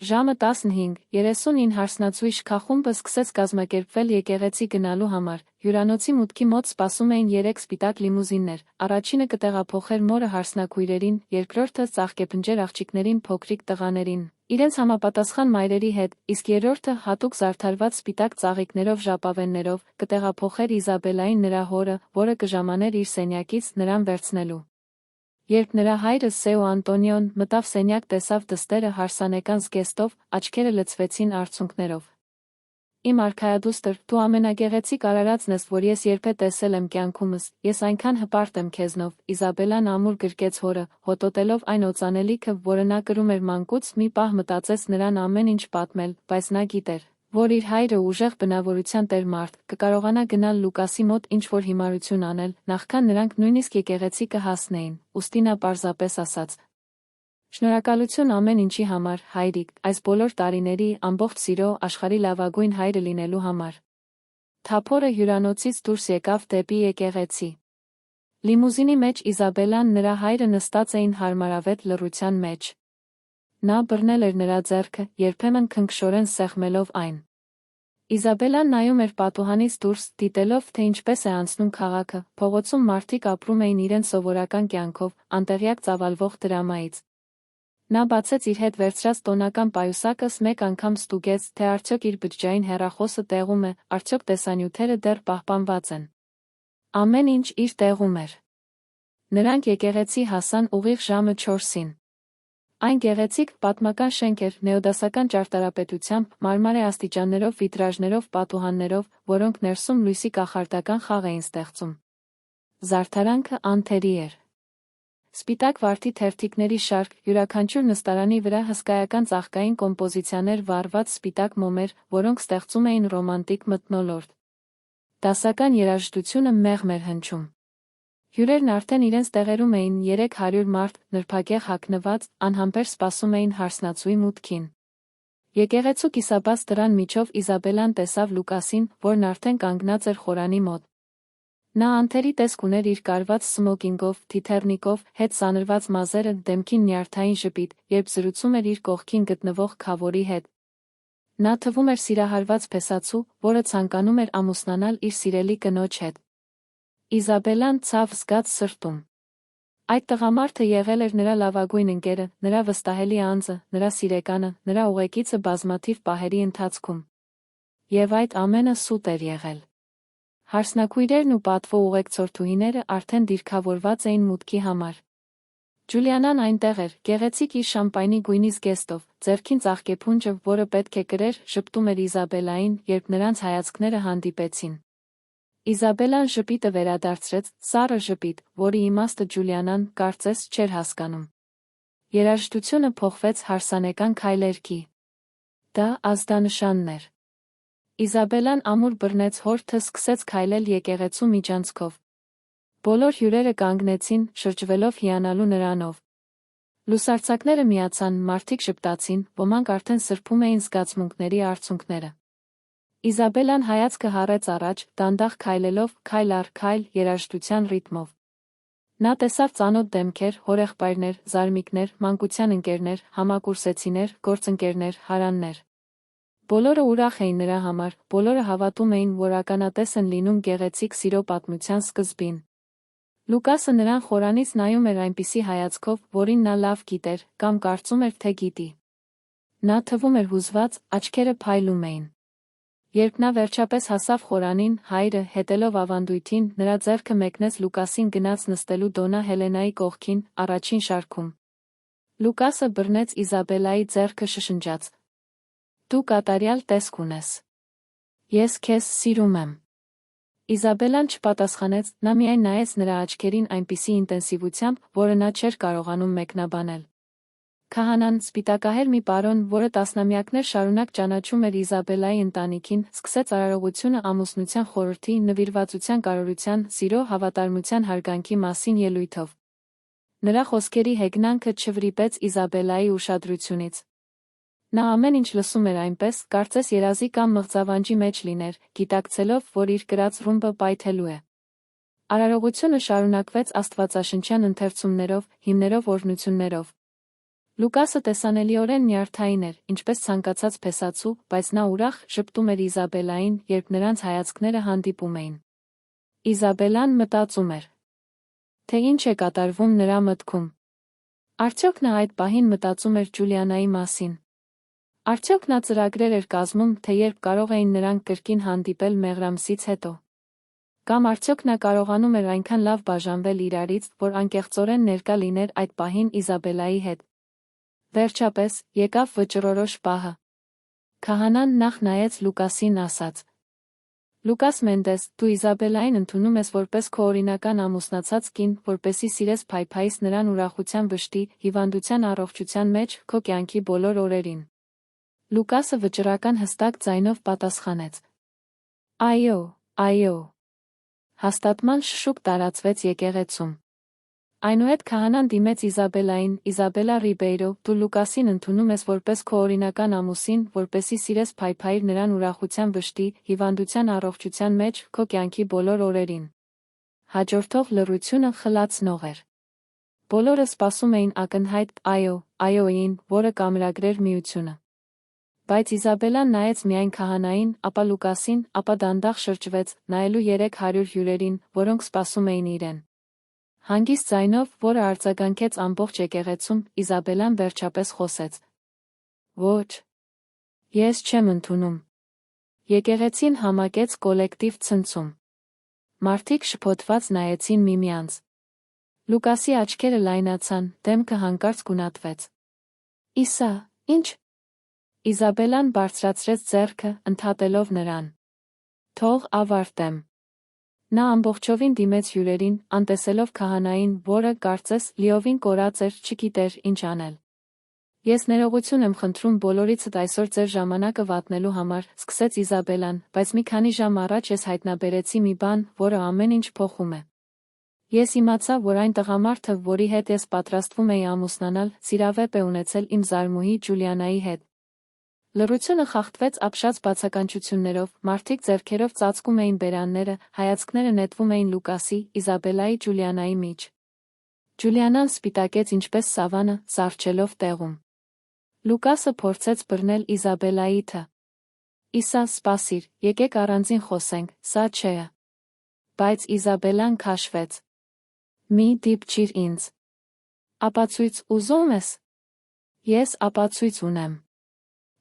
Ժամը 15:39 հարսնացուի շքախումբը սկսեց կազմակերպվել եկեղեցի գնալու համար, հյուրանոցի մուտքի մոտ սպասում էին 3 սպիտակ լիմուզիններ, առաջինը կտեղափոխեր մորը հարսնաքույրերին, երկրորդը ծաղկեպնջեր աղջիկներին փոքրիկ տղաներին, իրենց համապատասխան մայրերի հետ, իսկ երրորդը հատուկ զարդարված սպիտակ ծաղիկներով ժապավեններով, կտեղափոխեր Իզաբելային նրա հորը, որը կժամաներ իր սենյակից նրան վերցնելու։ Երբ նրա հայրը Սեո Անտոնիոն մտավ սենյակ, տեսավ դստերը հարսանեկան զգեստով, աչքերը լցվեցին արցունքներով։ Իմ արքայադուստր, դու ամենագեղեցիկ արարածն ես, որ ես երբե տեսել եմ կյանքումս, ես այնքան հպարտ եմ քեզնով, Իզաբելան ամուր գրկեց հորը, հոտոտելով այն օծանելիքը, որը նա կրում էր մանկուց, մի պահ մտածեց նրան ամեն ինչ պատմել, բայց նա գիտեր, որ իր հայրը ուժեղ բնավորության տեր մարդ, կկարողանա գնալ Լուկասի մոտ ինչ-որ հիմարություն անել, նախքան նրանք նույնիսկ եկեղեցի կհասնեին, ուստի նա պարզապես ասաց. Շնորհակալություն ամեն ինչի համար, հայրիկ, այս բոլոր տարիների, ամբողջ սիրո, աշխարհի լավագույն հայրը լինելու համար։ Թափորը հյուրանոցից դուրս եկավ դեպի եկեղեցի։ Լիմուզինի մեջ Իզաբելան նրա հայրը նստած էին հարմարավետ լռության մեջ։ Նա բռնել էր նրա ձեռքը, երբեմն քնքշորեն սեղմելով այն։ Իզաբելան նայում էր պատուհանից դուրս, դիտելով, թե ինչպես է անցնում քաղաքը, փողոցում մարդիկ ապրում էին իրենց սովորական կյանքով, անտեղյակ ծավալվող դրամայից։ Նա բացեց իր հետ վերցրած տոնական պայուսակս, մեկ անգամ ստուգեց, թե արդյոք իր բջջային հեռախոսը տեղում է, արդյոք տեսանյութերը դեռ պահպանված են։ Ամեն ինչ իր տեղում էր։ Նրանք եկեղեցի հասան ուղիղ ժամը 4-ին։ Այն գեղեցիկ, պատմական շենք էր, նեոդասական ճարտարապետությամբ, մարմարե աստիճաններով, վիտրաժներով, պատուհաններով, որոնք ներսում լույսի կախարդական խաղ էին ստեղծում։ Զարդարանքը անթերի էր։ Սպիտակ վարդի թերթիկների շարք, յուրաքանչյուր նստարանի վրա հսկայական ծաղկային կոմպոզիցիաներ վառված սպիտակ մոմեր, որոնք ստեղծում էին ռոմանտիկ մթնոլորտ։ Դասական երաժշտությունը մեղմ էր հնչում։ Հյուրերն արդեն իրենց տեղերում էին, 300 մարդ, նրբագեղ հագնված, անհամբեր սպասում էին հարսնացուի մուտքին։ Եկեղեցու կիսաբաց դռան միջով Իզաբելան տեսավ Լուկասին, որն արդեն կանգնած էր խորանի մոտ։ Նա անթերի տեսք ուներ իր կարված սմոկինգով, թիթեռնիկով, հետ սանրված մազերը, դեմքին նյարդային ժպիտ, երբ զրուցում էր իր կողքին գտնվող քավորի հետ։ Նա թվում էր սիրահարված փեսացու, որը ցանկանում էր ամուսնանալ իր սիրելի կնոջ հետ։ Իզաբելան ցավ զգաց սրտում։ Այդ տղամարդը եղել էր նրա լավագույն ընկերը, նրա վստահելի անձը, նրա սիրեկանը, նրա ուղեկիցը բազմաթիվ պահերի ընթացքում։ Եվ այդ ամենը սուտ էր եղել։ Հարսնաքույրերն ու պատվո ուղեկցորդուհիները արդեն դիրքավորված էին մուտքի համար։ Ջուլիանան այնտեղ էր, գեղեցիկ իր շամպայնի գույնի զգեստով, ձեռքին ծաղկեփունջը, որը պետք է կրեր, ժպտում էր Իզաբելային, երբ նրանց հայացքները հանդիպեցին։ Իզաբելան ժպիտը վերադարձրեց, սառը ժպիտ, որի իմաստը Ջուլիանան, կարծես, չէր հասկանում։ Երաժշտությունը փոխվեց հարսանեկան քայլերքի։ Դա ազդանշանն էր։ Իզաբելան ամուր բռնեց հորթը, սկսեց քայլել եկեղեցու միջանցքով։ Բոլոր հյուրերը կանգնեցին, շրջվելով հիանալու նրանով։ Լուսարձակները միացան, մարդիկ ժպտացին, ոմանք արդեն սրբում էին զգացմունքների արցունքները։ Իզաբելան հայացքը հառեց առաջ, դանդաղ քայլելով, քայլ առ քայլ, երաժշտության ռիթմով։ Նա տեսավ ծանոթ դեմքեր, հորեղբայրներ, զարմիկներ, մանկության ընկերներ, համակուրսեցիներ, գործընկերներ, հարաններ։ Բոլորը ուրախ էին նրա համար, բոլորը հավատում էին, որ ականատես են լինում գեղեցիկ սիրո պատմության սկզբին։ Լուկասը նրան խորանից նայում էր այնպիսի հայացքով, որին նա լավ գիտեր, կամ կարծում էր, թե գիտի։ Նա թվում էր հուզված, աչքերը փայլում էին։ Երբ նա վերջապես հասավ խորանին, հայրը, հետելով ավանդույթին, նրա ձեռքը մեկնեց Լուկասին գնաց նստելու Դոնա Հելենայի կողքին, առաջին շարքում։ Լուկասը բռնեց Իզաբելայի ձեռքը, շշնջաց. Դու կատարյալ տեսք ունես։ Ես քեզ սիրում եմ։ Իզաբելան չպատասխանեց, նա միայն նայեց նրա աչքերին այնպիսի ինտենսիվությամբ, որը նա չէր կարողանում մեկնաբանել։ Քահանան, սպիտակահեր մի պարոն, որը տասնամյակներ շարունակ ճանաչում էր Իզաբելայի ընտանիքին, սկսեց արարողությունը ամուսնության խորհրդի, նվիրվածության կարողության, սիրո, հավատարմության հարգանքի մասին ելույթով։ Նրա խոսքերի հեգնանքը չվրիպեց Իզաբելայի ուշադրությունից։ Նա ամեն ինչ լսում էր այնպես, կարծես երազի կամ մղձավանջի մեջ լիներ, գիտակցելով, որ իր կրած ռումբը պայթելու է։ Արարողությունը շարունակվեց աստվածաշնչյան ընթերցումներով, հիմներով, օրհնություններով։ Լուկասը տեսանելիորեն նյարդային էր, ինչպես ցանկացած փեսացու, բայց նա ուրախ ժպտում էր Իզաբելային, երբ նրանց հայացքները հանդիպում էին։ Իզաբելան մտածում էր, թե ինչ է կատարվում նրա մտքում։ Արդյոք նա այդ պահին մտածում էր Ջուլիանայի մասին։ Արդյոք նա ծրագրեր էր կազմում, թե երբ կարող էին նրանք կրկին հանդիպել մեղրամսից հետո։ Կամ արդյոք նա կարողանում էր այնքան լավ բաժանվել իրարից, որ անկեղծորեն ներկա լիներ այդ պահին Իզաբելայի հետ։ Վերջապես, եկավ վճռորոշ պահը։ Քահանան նախ նայեց Լուկասին ասաց. Լուկաս Մենդես, դու Իզաբելային ընդունում ես որպես քո օրինական ամուսնացած կին, որպեսզի սիրես փայփայիս նրան ուրախության վշտի, հիվանդության առողջության մեջ, քո կյանքի բոլոր օրերին։ Լուկասը վճռական հստակ ձայնով պատասխանեց. Այո, այո։ Հաստատման շշուկ տարածվեց եկեղեցում։ Այնուհետ քահանան դիմեց Իզաբելային. Իզաբելա Ռիբեյրո, դու Լուկասին ընդունում ես որպես քո օրինական ամուսին, որպեսզի սիրես փայփայիր նրան ուրախության վշտի, հիվանդության առողջության մեջ, քո կյանքի բոլոր օրերին։ Հաջորդող լռությունը խլացնող էր։ Բոլորը սպասում էին ակնհայտ այոյին, որը կամրագրեր միությունը։ Բայց Իզաբելան նայեց միայն քահանային, ապա Լուկասին, ապա դանդաղ շրջվեց, նայելու 300 հյուրերին, որոնք սպասում էին իրեն։ Հանգիստ ձայնով, որը արձագանքեց ամբողջ եկեղեցում, Իզաբելան վերջապես խոսեց. Ոչ, ես չեմ ընդունում։ Եկեղեցին համակեց կոլեկտիվ ցնցում։ Մարդիկ շփոթված նայեցին միմյանց։ Լուկասի աչքերը լայնացան, դեմքը հանկարծ գունատվեց։ Իսա, ինչ։ Իզաբելան բարձրացրեց ձեռքը, ընդհատելով նրան։ Թող ավարտեմ։ Նա ամբողջովին դիմեց հյուրերին, անտեսելով քահանային, որը, կարծես, լիովին կորած էր, չգիտեր ինչ անել։ Ես ներողություն եմ խնդրում բոլորիցդ այսօր ձեր ժամանակը վատնելու համար, սկսեց Իզաբելան, բայց մի քանի ժամ առաջ ես հայտնաբերեցի մի բան, որը ամեն ինչ փոխում է։ Ես իմացա, որ այն տղամարդը, որի հետ ես պատրաստվում էի ամուսնանալ, սիրավեպ է ունեցել իմ զարմուհի Ջուլիանայի հետ։ Լռությունը խախտվեց ապշած բացականչություններով, մարդիկ ձեռքերով ծածկում էին բերանները, հայացքները նետվում էին Լուկասի, Իզաբելայի, Ջուլիանայի միջ։ Ջուլիանան սպիտակեց ինչպես սավանը, սառչելով տեղում։ Լուկասը փորձեց բռնել Իզաբելայի թը։ Իսա, սպասիր, եկեք առանձին խոսենք, սա չէ։ Բայց Իզաբելան քաշվեց։ Մի դիպչիր ինձ։ Ապացույց ուզում ես։ Ես ապացույց ունեմ։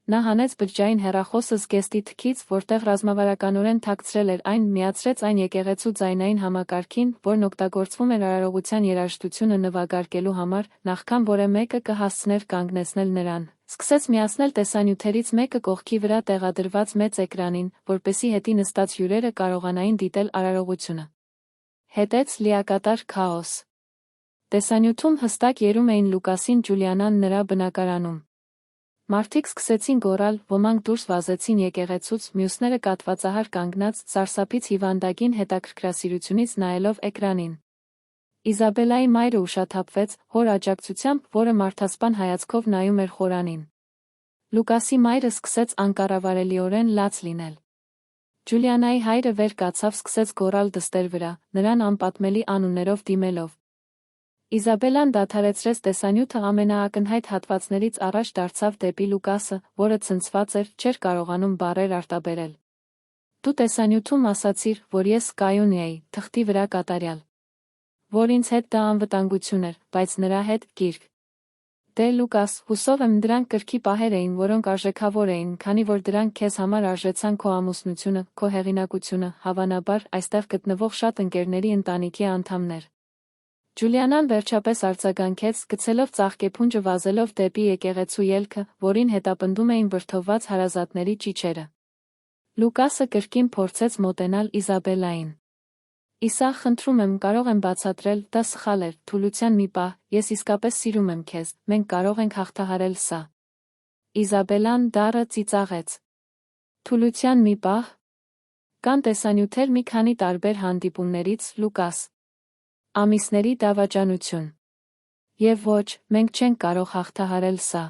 Նա հանեց բջջային հեռախոսը զգեստի թքից, որտեղ ռազմավարականորեն թաքցրել էր այն, միացրեց այն եկեղեցու ձայնային համակարգին, որն օգտագործվում էր արարողության երաժշտությունը նվագարկելու համար, նախքան որը մեկը կհասցներ կանգնեցնել նրան։ Սկսեց միացնել տեսանյութերից մեկը կողքի վրա տեղադրված մեծ էկրանին, որպեսզի հետի նստած հյուրերը կարողանային դիտել արարողությունը։ Հետեց լիակատար քաոս։ Տեսանյութում հստակ երում էին Լուկասին, Ջուլիանան նրա բնակարանում։ Մարդիկ սկսեցին գոռալ, ոմանք դուրս վազեցին եկեղեցուց, մյուսները կատվածահար կանգնած, սարսափից հիվանդագին հետաքրքրասիրությունից նայելով էկրանին։ Իզաբելայի մայրը ուշաթափվեց, հոր աջակցությամբ, որը մարդասպան հայացքով նայում էր խորանին։ Լուկասի մայրը սկսեց անկառավարելիորեն լաց լինել։ Ջուլիանայի հայրը վեր կացավ, սկսեց գոռալ դստեր վրա, նրան անպատմելի անուններով դիմելով։ Իզաբելան դադարեցրեց տեսանյութը, ամենաակնհայտ հատվածներից առաջ դարձավ դեպի Լուկասը, որը ցնցված էր, չէր կարողանում բառեր արտաբերել։ Դու տեսանյութում ասացիր, որ ես կայուն էի, թղթի վրա կատարյալ։ Որ ինձ հետ դա անվտանգություն էր, բայց նրա հետ գիրք։ Դե Լուկաս, հուսով եմ դրանք կրքի պահեր էին, որոնք արժեքավոր էին, քանի որ դրանք քեզ համար արժեցան քո ամուսնությունը, քո հեղինակությունը, հավանաբար, այստեղ գտնվող շատ ընկերների ընտանիքի անդամներ։ Ջուլիանան վերջապես արձագանքեց, գցելով ծաղկեփունջը վազելով դեպի եկեղեցու ելքը, որին հետապնդում էին վրդովված հարազատների ճիչերը։ Լուկասը կրկին փորձեց մոտենալ Իզաբելային։ Իսա, խնդրում եմ, կարող եմ բացատրել, դա սխալ էր, թուլության մի պահ, ես իսկապես սիրում եմ քեզ, մենք կարող ենք հաղթահարել սա։ Իզաբելան դառը ծիծաղեց։ Թուլության մի պահ։ Կան տեսանյութեր մի քանի տարբեր հանդիպումներից, Լուկաս։ Ամիսների դավաճանություն։ Եվ ոչ, մենք չենք կարող հաղթահարել սա։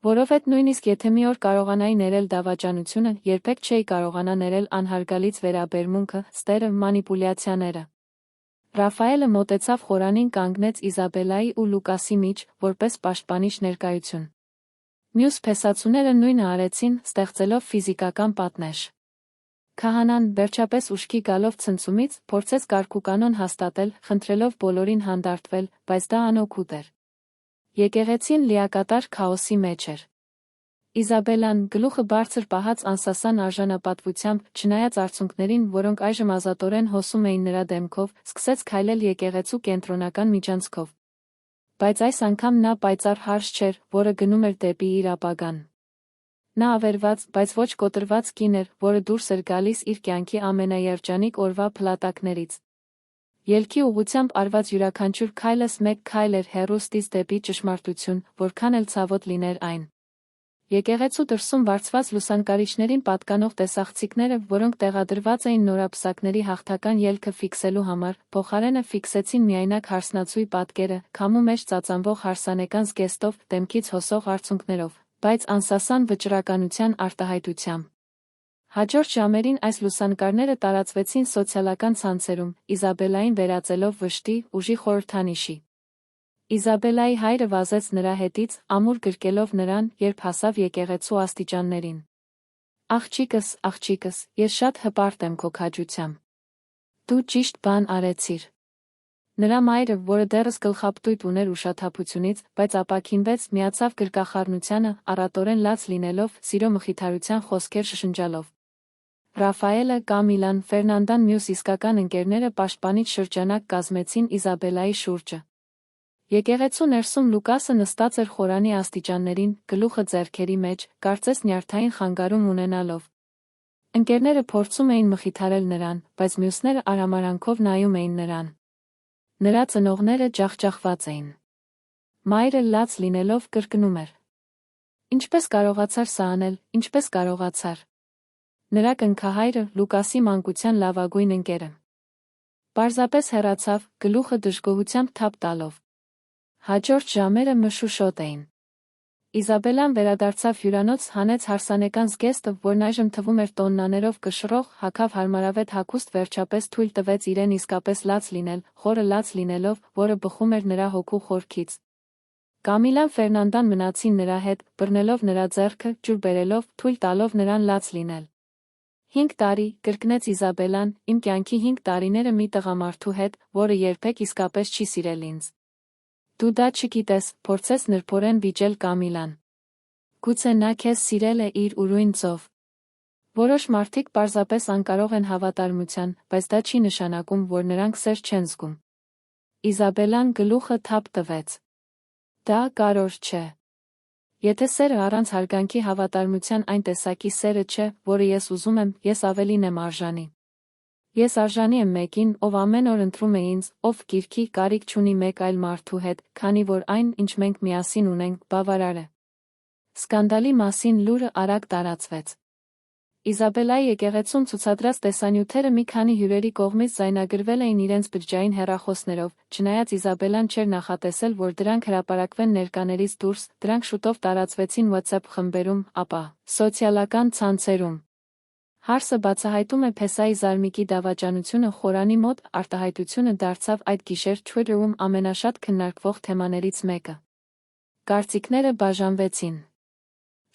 Որովհետև նույնիսկ եթե մի օր կարողանայի ներել դավաճանությունը, երբեք չէի կարողանա ներել անհարգալից վերաբերմունքը, ստերը, մանիպուլյացիաները։ Ռաֆայելը մոտեցավ խորանին կանգնեց Իզաբելայի ու Լուկասի միջ, որպես պաշտպանիչ ներկայություն։ Մյուս փեսացուները նույնը արեցին, ստեղծելով ֆիզիկական պատնեշ։ Քահանան, վերջապես ուշքի գալով ցնցումից, փորձեց կարգուկանոն հաստատել, խնդրելով բոլորին հանդարտվել, բայց դա անօգուտ էր։ Եկեղեցին լիակատար քաոսի մեջ էր։ Իզաբելան, գլուխը բարձր պահած անսասան արժանապատվությամբ, չնայած արցունքներին, որոնք այժմ ազատորեն հոսում էին նրա դեմքով, սկսեց քայլել եկեղեցու կենտրոնական միջանցքով։ Բայց այս անգամ նա պայծառ հարց չէր, որը գնում էր դեպի իր ապագան։ Նա ավերված, բայց ոչ կոտրված կին էր, որը դուրս էր գալիս իր կյանքի ամենաերջանիկ օրվա փլատակներից։ Ելքի ուղղությամբ արված յուրաքանչյուր քայլս մեկ քայլ էր հեռուստից դեպի ճշմարտություն, որքան էլ ցավոտ լիներ այն։ Եկեղեցու դրսում վարձված լուսանկարիչներին պատկանող տեսախցիկները, որոնք տեղադրված էին նորապսակների հաղթական ելքը ֆիքսելու համար, փոխարենը ֆիքսեցին միայնակ հարսնացուի պատկերը, քամու մեջ ծածանվող հարսանեկան զգեստով, դեմքից հոսող արցունքներով, բայց անսասան վճռականության արտահայտությամբ։ Հաջորդ ժամերին այս լուսանկարները տարածվեցին սոցիալական ցանցերում, Իզաբելային վերածելով վշտի, ուժի խորհրդանիշի։ Իզաբելայի հայրը վազեց նրա հետից, ամուր գրկելով նրան, երբ հասավ եկեղեցու աստիճաններին։ Աղջիկս, աղջիկս, ես շատ հպարտ եմ քո քաջությամբ։ Դու ճիշտ բան արեցիր։ Նրա մայրը, որը դեռս գլխապտույտ ուներ ուշաթափությունից, բայց ապաքինվեց, միացավ գրկախառնությանը, առատորեն լաց լինելով, սիրո մխիթարության խոսքեր շշնջալով։ Ռաֆայելը, Կամիլան, Ֆերնանդան մյուս իսկական ընկերները պաշտպանիչ շրջանակ կազմեցին Իզաբելայի շուրջը։ Եկեղեցու ներսում Լուկասը նստած էր խորանի աստիճաններին, գլուխը ձեռքերի մեջ, կարծես նյարդային խանգարում ունենալով։ Ընկերները փորձում էին մխիթարել նրան, բայց մյուսները արհամարհանքով նայում էին նրան։ Նրա ծնողները ջախջախված էին։ Մայրը լաց լինելով կրկնում էր. Ինչպես կարողացար սա անել, ինչպես կարողացար։ Նրա կնքահայրը, Լուկասի մանկության լավագույն ընկերը, պարզապես հեռացավ, գլուխը դժգոհությամբ թափ տալով։ Հաջորդ ժամերը մշուշոտ էին։ Իզաբելան վերադարձավ հյուրանոց, հանեց հարսանեկան զգեստը, որն այժմ թվում էր տոննաներով կշռող, հագավ հարմարավետ հագուստ, վերջապես թույլ տվեց իրեն իսկապես լաց լինել, խորը լաց լինելով, որը բխում էր նրա հոգու խորքից։ Կամիլան, Ֆերնանդան մնացին նրա հետ, բռնելով նրա ձեռքը, ջուր բերելով, թույլ տալով նրան լաց լինել։ 5 տարի, կրկնեց Իզաբելան, իմ կյանքի 5 տարիները մի տղամարդու հետ, որը երբեք իսկապես չի սիրել ինձ։ Դու դա չգիտես, փորձեց նրբորեն վիճել Կամիլան։ Գուցե նա քեզ սիրել է իր ուրույն ծով։ Որոշ մարդիկ պարզապես անկարող են հավատարմության, բայց դա չի նշանակում, որ նրանք սեր չեն զգում։ Իզաբելան գլուխը թափ տվեց։ Դա կարևոր չէ։ Եթե սերը առանց հարգանքի հավատարմության այն տեսակի սերը չէ, որը ես ուզում եմ, ես ավելին եմ արժանի։ Ես արժանի եմ մեկին, ով ամեն օր ընտրում է ինձ, ով գիրքի կարիք չունի մեկ այլ մարդու հետ, քանի որ այն, ինչ մենք միասին ունենք, բավարար է։ Սկանդալի մասին լուրը արագ տարածվեց։ Իզաբելայի եկեղեցում ցուցադրած տեսանյութերը մի քանի հյուրերի կողմից ձայնագրվել էին իրենց բջջային հեռախոսներով, չնայած Իզաբելան չէր նախատեսել, որ դրանք հրապարակվեն ներկաներից դուրս, դրանք շուտով տարածվեցին WhatsApp խմբերում, ապա սոցիալական ցանցերում։ Հարսը բացահայտում է Փեսայի զարմիկի դավաճանությունը խորանի մոտ, արտահայտությունը դարձավ այդ գիշեր Twitter-ում ամենաշատ քննարկվող թեմաներից մեկը։ Կարծիքները բաժանվեցին։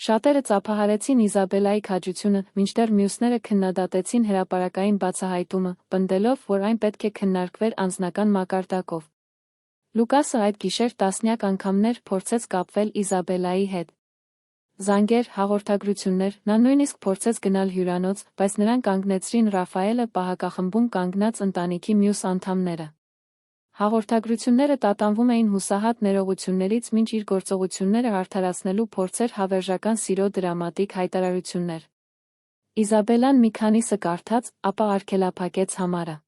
Շատերը ծափահարեցին Իզաբելայի քաջությունը, մինչդեռ մյուսները քննադատեցին հրապարակային բացահայտումը, պնդելով, որ այն պետք է քննարկվեր անձնական մակարդակով։ Լուկասը այդ գիշեր տասնյակ անգամներ փորձեց կապվել Իզաբելայի հետ։ Զանգեր, հաղորդագրություններ, նա նույնիսկ փորձեց գնալ հյուրանոց, բայց նրան կանգնեցրին Ռաֆայելը, պահակախմբում կանգնած ընտանիքի մյուս անդամները։ Հաղորդագրությունները տատանվում էին հուսահատ ներողություններից, մինչ իր գործողությունները արդարացնելու փորձեր հավերժական սիրո դրամատիկ հայտարարություններ։ Իզաբելան մի քանիսը կարդաց, ապա արգելափակեց համարը։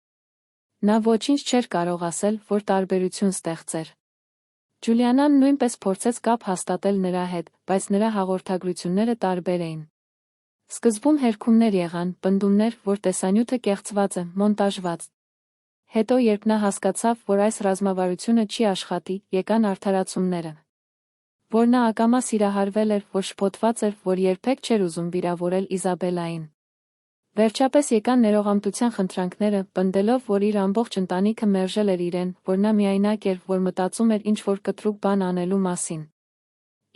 Նա ոչինչ չէր կարող ասել, որ տարբերություն ստեղծեր։ Ջուլիանան նույնպես փորձեց կապ հաստատել նրա հետ, բայց նրա հաղորդագրությունները տարբեր էին։ Սկզբում հերքումներ եղան, պնդումներ, որ տեսանյութը կեղծված է, մոնտաժված։ Հետո երբ նա հասկացավ, որ այս ռազմավարությունը չի աշխատի, եկան արդարացումները։ Որ նա ակամա սիրահարվել էր, որ շփոթված էր, որ երբեք չէր ուզում վիրավորել Իզաբելային։ Վերջապես եկան ներողամտության խնդրանքները, պնդելով, որ իր ամբողջ ընտանիքը մերժել էր իրեն, որ նա միայնակ էր, որ մտածում էր ինչ-որ կտրուկ բան անելու մասին։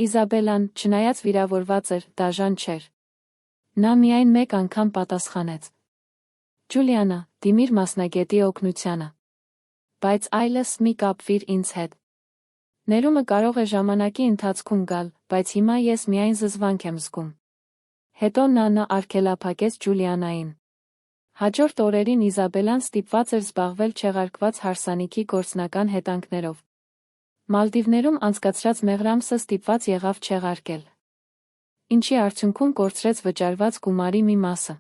Իզաբելան, չնայած վիրավորված էր, դաժան չէր։ Նա միայն մեկ անգամ պատասխանեց. «Ջուլիանա, դիմիր մասնագետի օգնությանը։ Բայց այլս մի կապվիր ինձ հետ։ Ներումը կարող է ժամանակի ընթացքում գալ, բայց հիմա ես միայն զզվանք եմ զգում»։ Հետո նա արգելափակեց Ջուլիանային։ Հաջորդ օրերին Իզաբելան ստիպված էր զբաղվել չեղարկված հարսանիքի գործնական հետանքներով։ Մալդիվներում անցկացրած մեղրամսը ստիպված եղավ չեղարկել, ինչի արդյունքում կորցրեց վճարված գումարի մի մասը։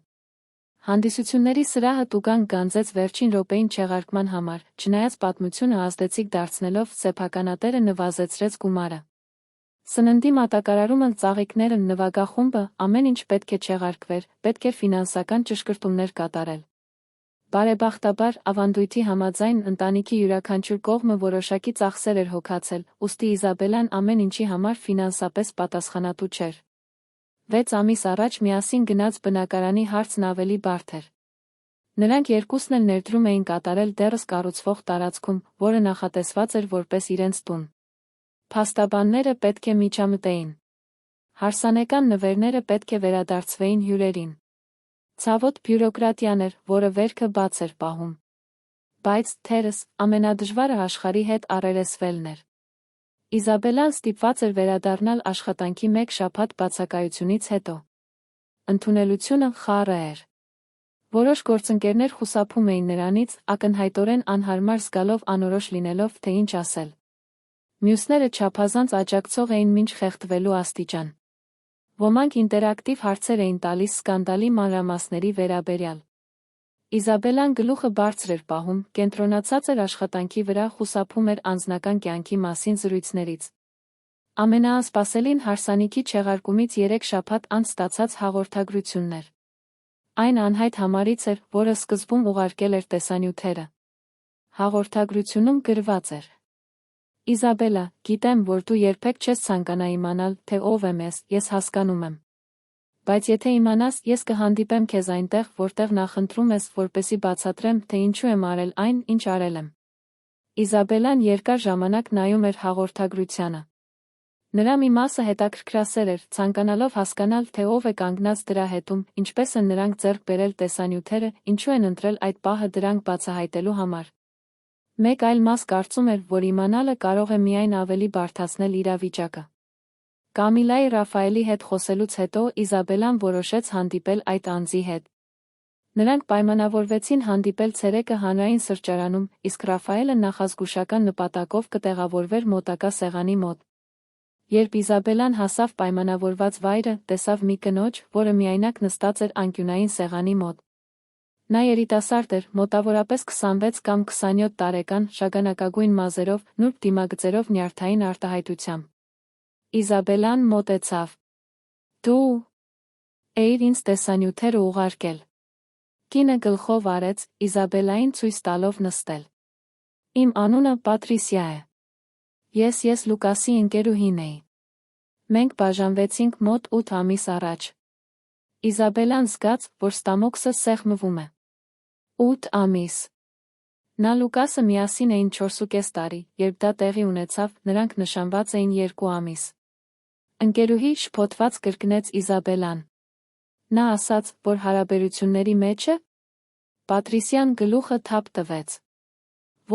Հանդիսությունների սրահը տուգանք գանձեց վերջին րոպեին չեղարկման համար, չնայած պատմությունը ազդեցիկ դարձնելով, սեփականատերը նվազեցրեց գումարը։ Սննդի մատակարարումը, ծաղիկները, նվագախումբը, ամեն ինչ պետք է չեղարկվեր, պետք էր ֆինանսական ճշգրտումներ կատարել։ Բարեբախտաբար, ավանդույթի համաձայն, ընտանիքի յուրաքանչյուր կողմը որոշակի ծախսեր էր հոգացել, ուստի Իզաբելան ամեն ինչի համար ֆինանսապես պատասխանատու չէր։ 6 ամիս առաջ միասին գնաց բնակարանի հարցն ավելի բարդ էր։ Նրանք երկուսն էլ ներդրում էին կատարել դեռս կառուցվող տարածքում, որը նախատեսված էր որպես իրենց տուն։ Փաստաբանները պետք է միջամտեին։ Հարսանեկան նվերները պետք է վերադարձվեին հյուրերին։ Ցավոտ բյուրոկրատիան էր, որը վերքը բաց էր պահում։ Բայց, թերս, ամենադժվարը աշխարհի հետ առերեսվելն էր։ Իզաբելան ստիպված էր վերադառնալ աշխատանքի մեկ շաբաթ բացակայությունից հետո։ Ընդունելությունը խառը էր։ Որոշ գործընկերներ խուսափում էին նրանից, ակնհայտորեն անհարմար զգալով, անորոշ լինելով, թե ինչ ասել։ Մյուսները չափազանց աջակցող էին մինչ խեղդվելու աստիճան։ Ոմանք ինտերակտիվ հարցեր էին տալիս սկանդալի մանրամասների վերաբերյալ։ Իզաբելան գլուխը բարձր էր պահում, կենտրոնացած էր աշխատանքի վրա, խուսափում էր անձնական կյանքի մասին զրույցներից։ Ամենաանսպասելին հարսանիքի չեղարկումից 3 շաբաթ անց ստացած հաղորդագրությունն էր։ Այն անհայտ համարից էր, որը սկզբում ուղարկել էր տեսանյութերը։ Հաղորդագրությունում գրված էր. Իզաբելա, գիտեմ, որ դու երբեք չես ցանկանա իմանալ, թե ով եմ ես հասկանում եմ։ Բայց եթե իմանաս, ես կհանդիպեմ քեզ այնտեղ, որտեղ նախընտրում ես, որպեսզի բացատրեմ, թե ինչու եմ արել այն, ինչ արել եմ։ Իզաբելան երկար ժամանակ նայում էր հաղորդագրությանը։ Նրա մի մասը հետաքրքրասեր էր, ցանկանալով հասկանալ, թե ով է կանգնած դրա հետում, ինչպես են նրանք ձեռք բերել տեսանյութերը, ինչու են ընտրել այդ պահը դրանք բացահայտելու համար։ Մեկ այլ մաս կարծում էր, որ իմանալը կարող է միայն ավելի բարդացնել իրավիճակը։ Կամիլայի Ռաֆայելի հետ խոսելուց հետո Իզաբելան որոշեց հանդիպել այդ անձի հետ։ Նրանք պայմանավորվեցին հանդիպել ցերեկը հանրային սրճարանում, իսկ Ռաֆայելը նախազգուշական նպատակով կտեղավորվեր մոտակա սեղանի մոտ։ Երբ Իզաբելան հասավ պայմանավորված վայրը, տեսավ մի կնոջ, որը միայնակ նստած էր անկյունային սեղանի մոտ։ Նա երիտասարդ էր, մոտավորապես 26 կամ 27 տարեկան, շագանակագույն մազերով, նուրբ դիմագծերով, նյարդային արտահայտությամբ։ Իզաբելան մոտեցավ. «Դու էիր ինձ տեսանյութերը ուղարկել»։ Կինը գլխով արեց, Իզաբելային ցույց տալով նստել։ «Իմ անունը Պատրիսիա է։ Ես Լուկասի ընկերուհին էի։ Մենք բաժանվեցինք մոտ 8 ամիս առաջ»։ Իզաբելան զգաց, որ ստամոքսը սեղմվում է։ 8 ամիս։ Նա Լուկասը միասին էին 4.5 տարի, երբ դա տեղի ունեցավ, նրանք նշանված էին 2 ամիս։ Ընկերուհի, շփոթված կրկնեց Իզաբելան։ Նա ասաց, որ հարաբերությունների մեջ է։ Պատրիսիան գլուխը թափ տվեց։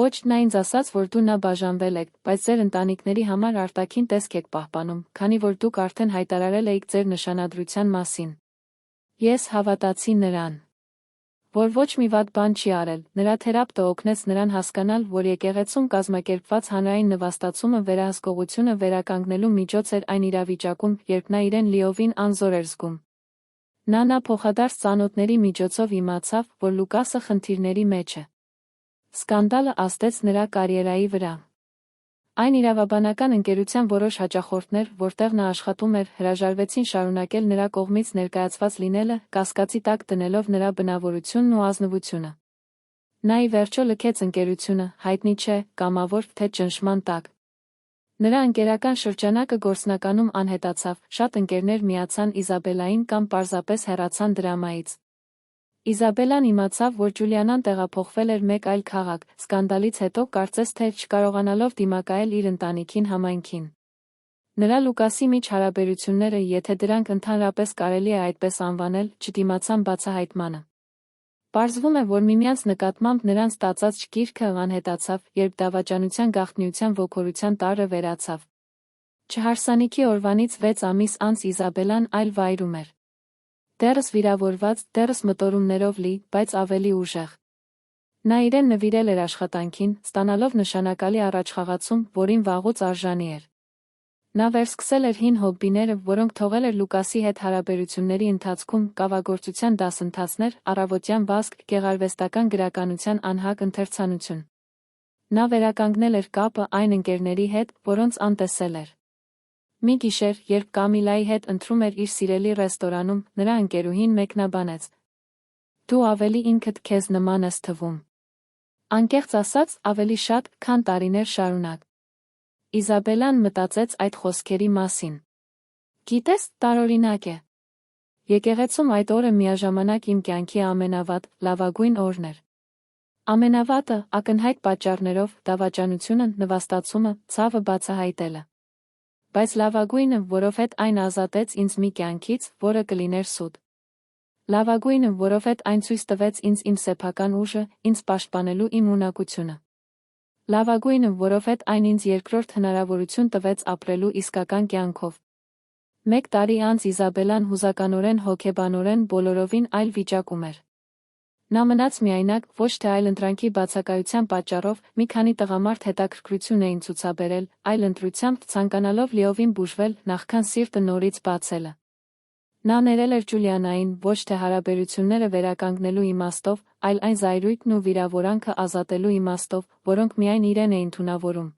Ոչ, նա ինձ ասաց, որ դու նա բաժանվել եք, բայց ձեր ընտանիքների համար արտաքին տեսք եք պահպանում, քանի որ դուք արդեն հայտարարել էիք ձեր նշանադրության մասին։ Ես հավատացի նրան, որ ոչ մի վատ բան չի արել, նրա թերապևտը օգնեց նրան հասկանալ, որ եկեղեցում կազմակերպված հանրային նվաստացումը վերահսկողությունը վերականգնելու միջոց էր այն իրավիճակում, երբ նա իրեն լիովին անզոր էր զգում։ Նա փոխադարձ ծանոթների միջոցով իմացավ, որ Լուկասը խնդիրների մեջ է։ Սկանդալը ազդեց նրա կարիերայի վրա։ Այն իրավաբանական ընկերության որոշ հաճախորդներ, որտեղ նա աշխատում էր, հրաժարվեցին շարունակել նրա կողմից ներկայացված լինելը, կասկածի տակ դնելով նրա բնավորությունն ու ազնվությունը։ Նա ի վերջո լքեց ընկերությունը, հայտնի չէ, կամավոր, թե ճնշման տակ։ Նրա ընկերական շրջանակը գործնականում անհետացավ, շատ ընկերներ միացան Իզաբելային կամ պարզապես հեռացան դրամայից։ Իզաբելան իմացավ, որ Ջուլիանան տեղափոխվել էր մեկ այլ քաղաք, սկանդալից հետո կարծես թե չկարողանալով դիմակայել իր ընտանիքին համայնքին։ Նրա Լուկասի միջ հարաբերությունները, եթե դրանք ընդհանրապես կարելի է այդպես անվանել, չդիմացան բացահայտմանը։ Պարզվում է, որ միմյանց նկատմամբ նրանց ստացած ճկիրքը անհետացավ, երբ դավաճանության գաղտնիության ոգորության տարրը վերացավ։ Չհարսանիքի օրվանից 6 ամիս անց Իզաբելան այլ վայրում էր։ Դեռս վիրավորված, դեռս մտորումներով լի, բայց ավելի ուժեղ։ Նա իրեն նվիրել էր աշխատանքին, ստանալով նշանակալի առաջխաղացում, որին վաղուց արժանի էր։ Նա վերսկսել էր հին հոբբիները, որոնք թողել էր Լուկասի հետ հարաբերությունների ընթացքում, կավագործության դասընթացներ, առավոտյան վազք, գեղարվեստական գրականության անհագ ընթերցանություն։ Նա վերականգնել էր կապը այն ընկերների հետ, որոնց անտեսել էր։ Մի գիշեր, երբ Կամիլայի հետ ընթրում էր իր սիրելի ռեստորանում, նրա ընկերուհին մեկնաբանեց. «Դու ավելի ինքդ քեզ նման ես թվում։ Անկեղծ ասած, ավելի շատ, քան տարիներ շարունակ»։ Իզաբելան մտածեց այդ խոսքերի մասին։ Գիտես, տարօրինակ է։ Եկեղեցում այդ օրը միաժամանակ իմ կյանքի ամենավատ, լավագույն օրն էր։ Ամենավատը, ակնհայտ պատճառներով, դավաճանությունը, նվաստացումը, ցավը բացահայտելը։ Բայց լավագույնը, որովհետև այն ազատեց ինձ մի կյանքից, որը կլիներ սուտ։ Լավագույնը, որովհետև այն ցույց տվեց ինձ իմ սեփական ուժը, ինձ պաշտպանելու իմ ունակությունը։ Լավագույնը, որովհետև այն ինձ երկրորդ հնարավորություն տվեց ապրելու իսկական կյանքով։ 1 տարի անց Իզաբելան հուզականորեն հոգեբանորեն բոլորովին այլ վիճակում էր։ Նա մնաց միայնակ, ոչ թե այլընտրանքի բացակայության պատճառով, մի քանի տղամարդ հետաքրքրություն էին ցուցաբերել, այլ ընտրությամբ ցանկանալով լիովին բուժվել, նախքան սիրտը նորից բացելը։ Նա ներել էր Ջուլիանային ոչ թե հարաբերությունները վերականգնելու իմաստով, այլ այն զայրույթն ու վիրավորանքը ազատելու իմաստով, որոնք միայն իրեն էին թունավորում։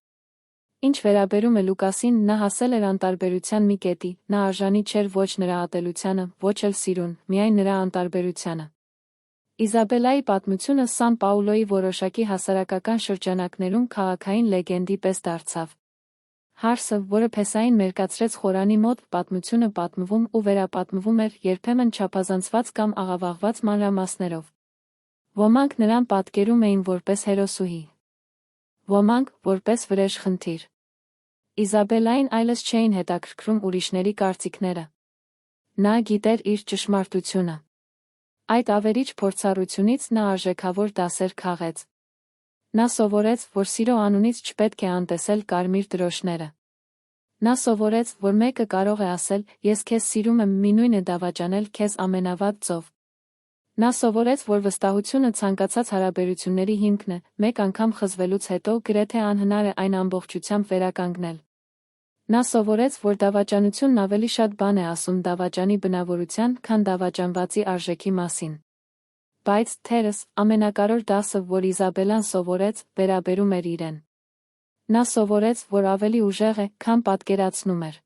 Ինչ վերաբերում է Լուկասին, նա հասել էր անտարբերության մի կետի, նա արժանի չէր ոչ նրա ատելությանը, ոչ էլ սիրուն, միայն նրա անտարբերությանը։ Իզաբելայի պատմությունը Սան Պաուլոյի որոշակի հասարակական շրջանակներում քաղաքային լեգենդի պես դարձավ։ Հարսը, որը փեսային մերկացրեց խորանի մոտ, պատմությունը պատմվում ու վերապատմվում էր, երբեմն չափազանցված կամ աղավաղված մանրամասներով։ Ոմանք նրան պատկերում էին որպես հերոսուհի, ոմանք՝ որպես վրեժխնդիր։ Իզաբելային այլևս չէին հետաքրքրում ուրիշների կարծիքները։ Նա գիտեր իր ճշմարտությունը։ Այդ ավերիչ փորձառությունից նա արժեքավոր դասեր քաղեց։ Նա սովորեց, որ սիրո անունից չպետք է անտեսել կարմիր դրոշները։ Նա սովորեց, որ մեկը կարող է ասել, ես քեզ սիրում եմ, մինույն է դավաճանել քեզ ամենավատ ծով։ Նա սովորեց, որ վստահությունը ցանկացած հարաբերությունների հիմքն է, մեկ անգամ խզվելուց հետո գրեթե անհնար է այն ամբողջությամբ վերականգնել։ Նա սովորեց, որ դավաճանությունն ավելի շատ բան է ասում դավաճանի բնավորության, քան դավաճանվածի արժեքի մասին։ Բայց, թերս, ամենակարևոր դասը, որ Իզաբելան սովորեց, վերաբերում էր իրեն։ Նա սովորեց, որ ավելի ուժեղ է, քան պատկերացնում էր։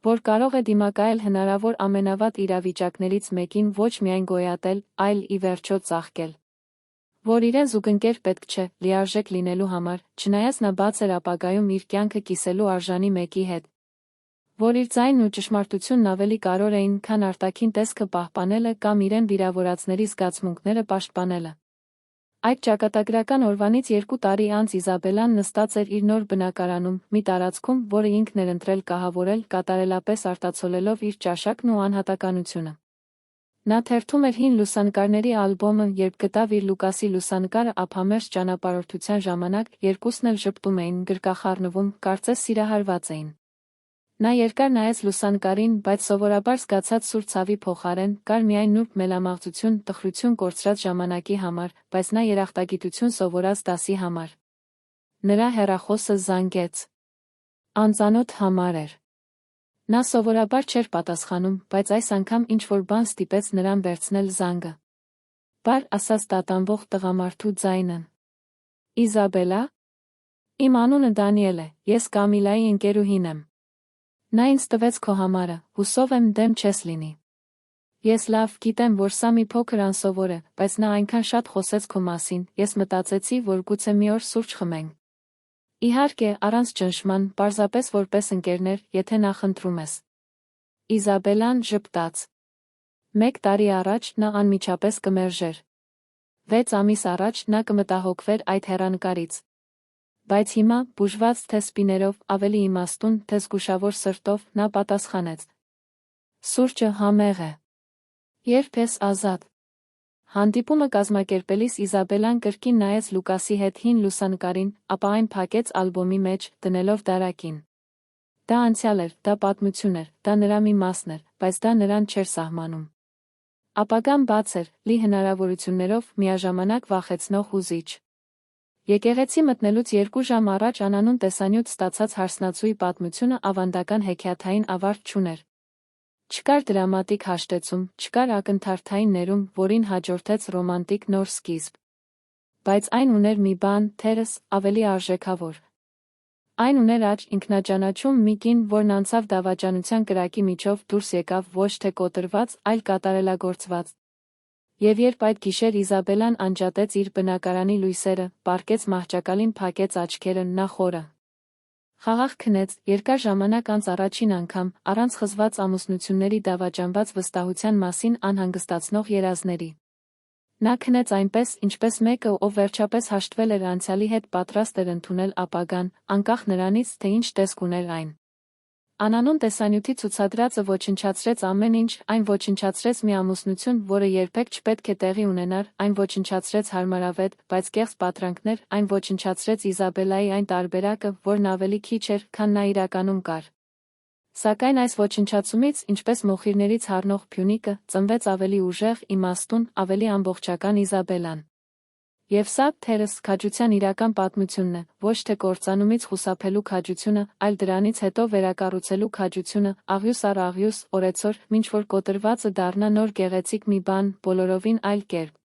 Որ կարող է դիմակայել հնարավոր ամենավատ իրավիճակներից մեկին ոչ միայն գոյատել, այլ ի վերջո ծաղկել։ Որ իրեն զուգընկեր պետք չէ, լիարժեք լինելու համար, չնայած նա բաց էր ապագայում իր կյանքը կիսելու արժանի մեկի հետ։ Որ իր ձայնն ու ճշմարտությունն ավելի կարևոր էին, քան արտաքին տեսքը պահպանելը կամ իրեն վիրավորածների զգացմունքները պաշտպանելը։ Այդ ճակատագրական օրվանից 2 տարի անց Իզաբելան նստած էր իր նոր բնակարանում, մի տարածքում, որը ինքն էր ընտրել կահավորել, կատարելապես արտացոլելով իր ճաշակն ու անհատականությունը։ Նա թերթում էր հին լուսանկարների ալբոմը, երբ գտավ իր Լուկասի լուսանկարը ափամերձ ճանապարհորդության ժամանակ, երկուսն էլ ժպտում էին, գրկախառնվում, կարծես սիրահարված էին։ Նա երկար նայեց լուսանկարին, բայց սովորաբար զգացած սուր ցավի փոխարեն կար միայն նուրբ մելամաղձություն, տխրություն կորցրած ժամանակի համար, բայց նա երախտագիտություն սովորած դասի համար։ Նրա հեռախոսը զանգեց։ Անծանոթ համար էր։ Նա սովորաբար չէր պատասխանում, բայց այս անգամ ինչ-որ բան ստիպեց նրան վերցնել զանգը։ Բար, ասաց տատանվող տղամարդու ձայնը։ Իզաբելա։ Իմ անունը Դանիել է, ես Կամիլայի ընկերուհին եմ։ Նա ինձ տվեց քո համարը, հուսով եմ դեմ չես լինի։ Ես լավ գիտեմ, որ սա մի փոքր անսովոր է, բայց նա այնքան շատ խոսեց քո մասին, ես մտածեցի, որ գուցե մի օր սուրճ խմենք։ Իհարկե, առանց ճնշման, պարզապես որպես ընկերներ, եթե նախընտրում ես։ Իզաբելան ժպտաց։ 1 տարի առաջ նա անմիջապես կմերժեր։ 6 ամիս առաջ նա կմտահոգվեր այդ հեռանկարից։ Բայց հիմա, բուժված թե սպիներով, ավելի իմաստուն, թե զգուշավոր սրտով, նա պատասխանեց. Սուրճը համեղ է։ Երբ ես ազատ։ Հանդիպումը կազմակերպելիս Իզաբելան կրկին նայեց Լուկասի հետ հին լուսանկարին, ապա այն փակեց ալբոմի մեջ, դնելով դարակին։ Դա անցյալ էր, դա պատմություն էր, դա նրա մի մասն էր, բայց դա նրան չէր սահմանում։ Ապագան բաց էր, լի հնարավորություններով, միաժամանակ վախեցնող ու զիջ։ Եկեղեցի մտնելուց 2 ժամ առաջ անանուն տեսանյութ ստացած հարսնացուի պատմությունը ավանդական հեքիաթային ավարտ չուներ։ Չկար դրամատիկ հաշտեցում, չկար ակնթարթային ներում, որին հաջորդեց ռոմանտիկ նոր սկիզբ։ Բայց այն ուներ մի բան, թերս, ավելի արժեքավոր։ Այն ուներ աճ, ինքնաճանաչում մի կին, որն անցավ դավաճանության կրակի միջով, դուրս եկավ ոչ թե կոտրված, այլ կատարելագործված։ Եվ երբ այդ գիշեր Իզաբելան անջատեց իր բնակարանի լույսերը, պառկեց մահճակալին, փակեց աչքերը, նա խորը խաղաղ քնեց, երկար ժամանակ անց առաջին անգամ, առանց խզված ամուսնությունների դավաճանված վստահության մասին անհանգստացնող երազների։ Նա քնեց այնպես, ինչպես մեկը, ով վերջապես հաշտվել էր անցյալի հետ, պատրաստ էր ընդունել ապագան, անկախ նրանից, թե ինչ տեսք ուներ այն։ Անանուն տեսանյութի ցուցադրածը ոչնչացրեց ամեն ինչ, այն ոչնչացրեց մի ամուսնություն, որը երբեք չպետք է տեղի ունենար, այն ոչնչացրեց հարմարավետ, բայց կեղծ պատրանքներ, այն ոչնչացրեց Իզաբելայի այն տարբերակը, որն ավելի քիչ էր, քան նա իրականում կար։ Սակայն այս ոչնչացումից, ինչպես մոխիրներից հառնող փյունիկը, ծնվեց ավելի ուժեղ, իմաստուն, ավելի ամբողջական Իզաբելան։ Եվ սա, թերս, քաջության իրական պատմությունն է, ոչ թե կործանումից խուսափելու քաջությունը, այլ դրանից հետո վերակառուցելու քաջությունը, աղյուս առ աղյուս, օրեցօր, մինչ որ կոտրվածը դառնա նոր գեղեցիկ մի բան, բոլորովին այլ կերպ։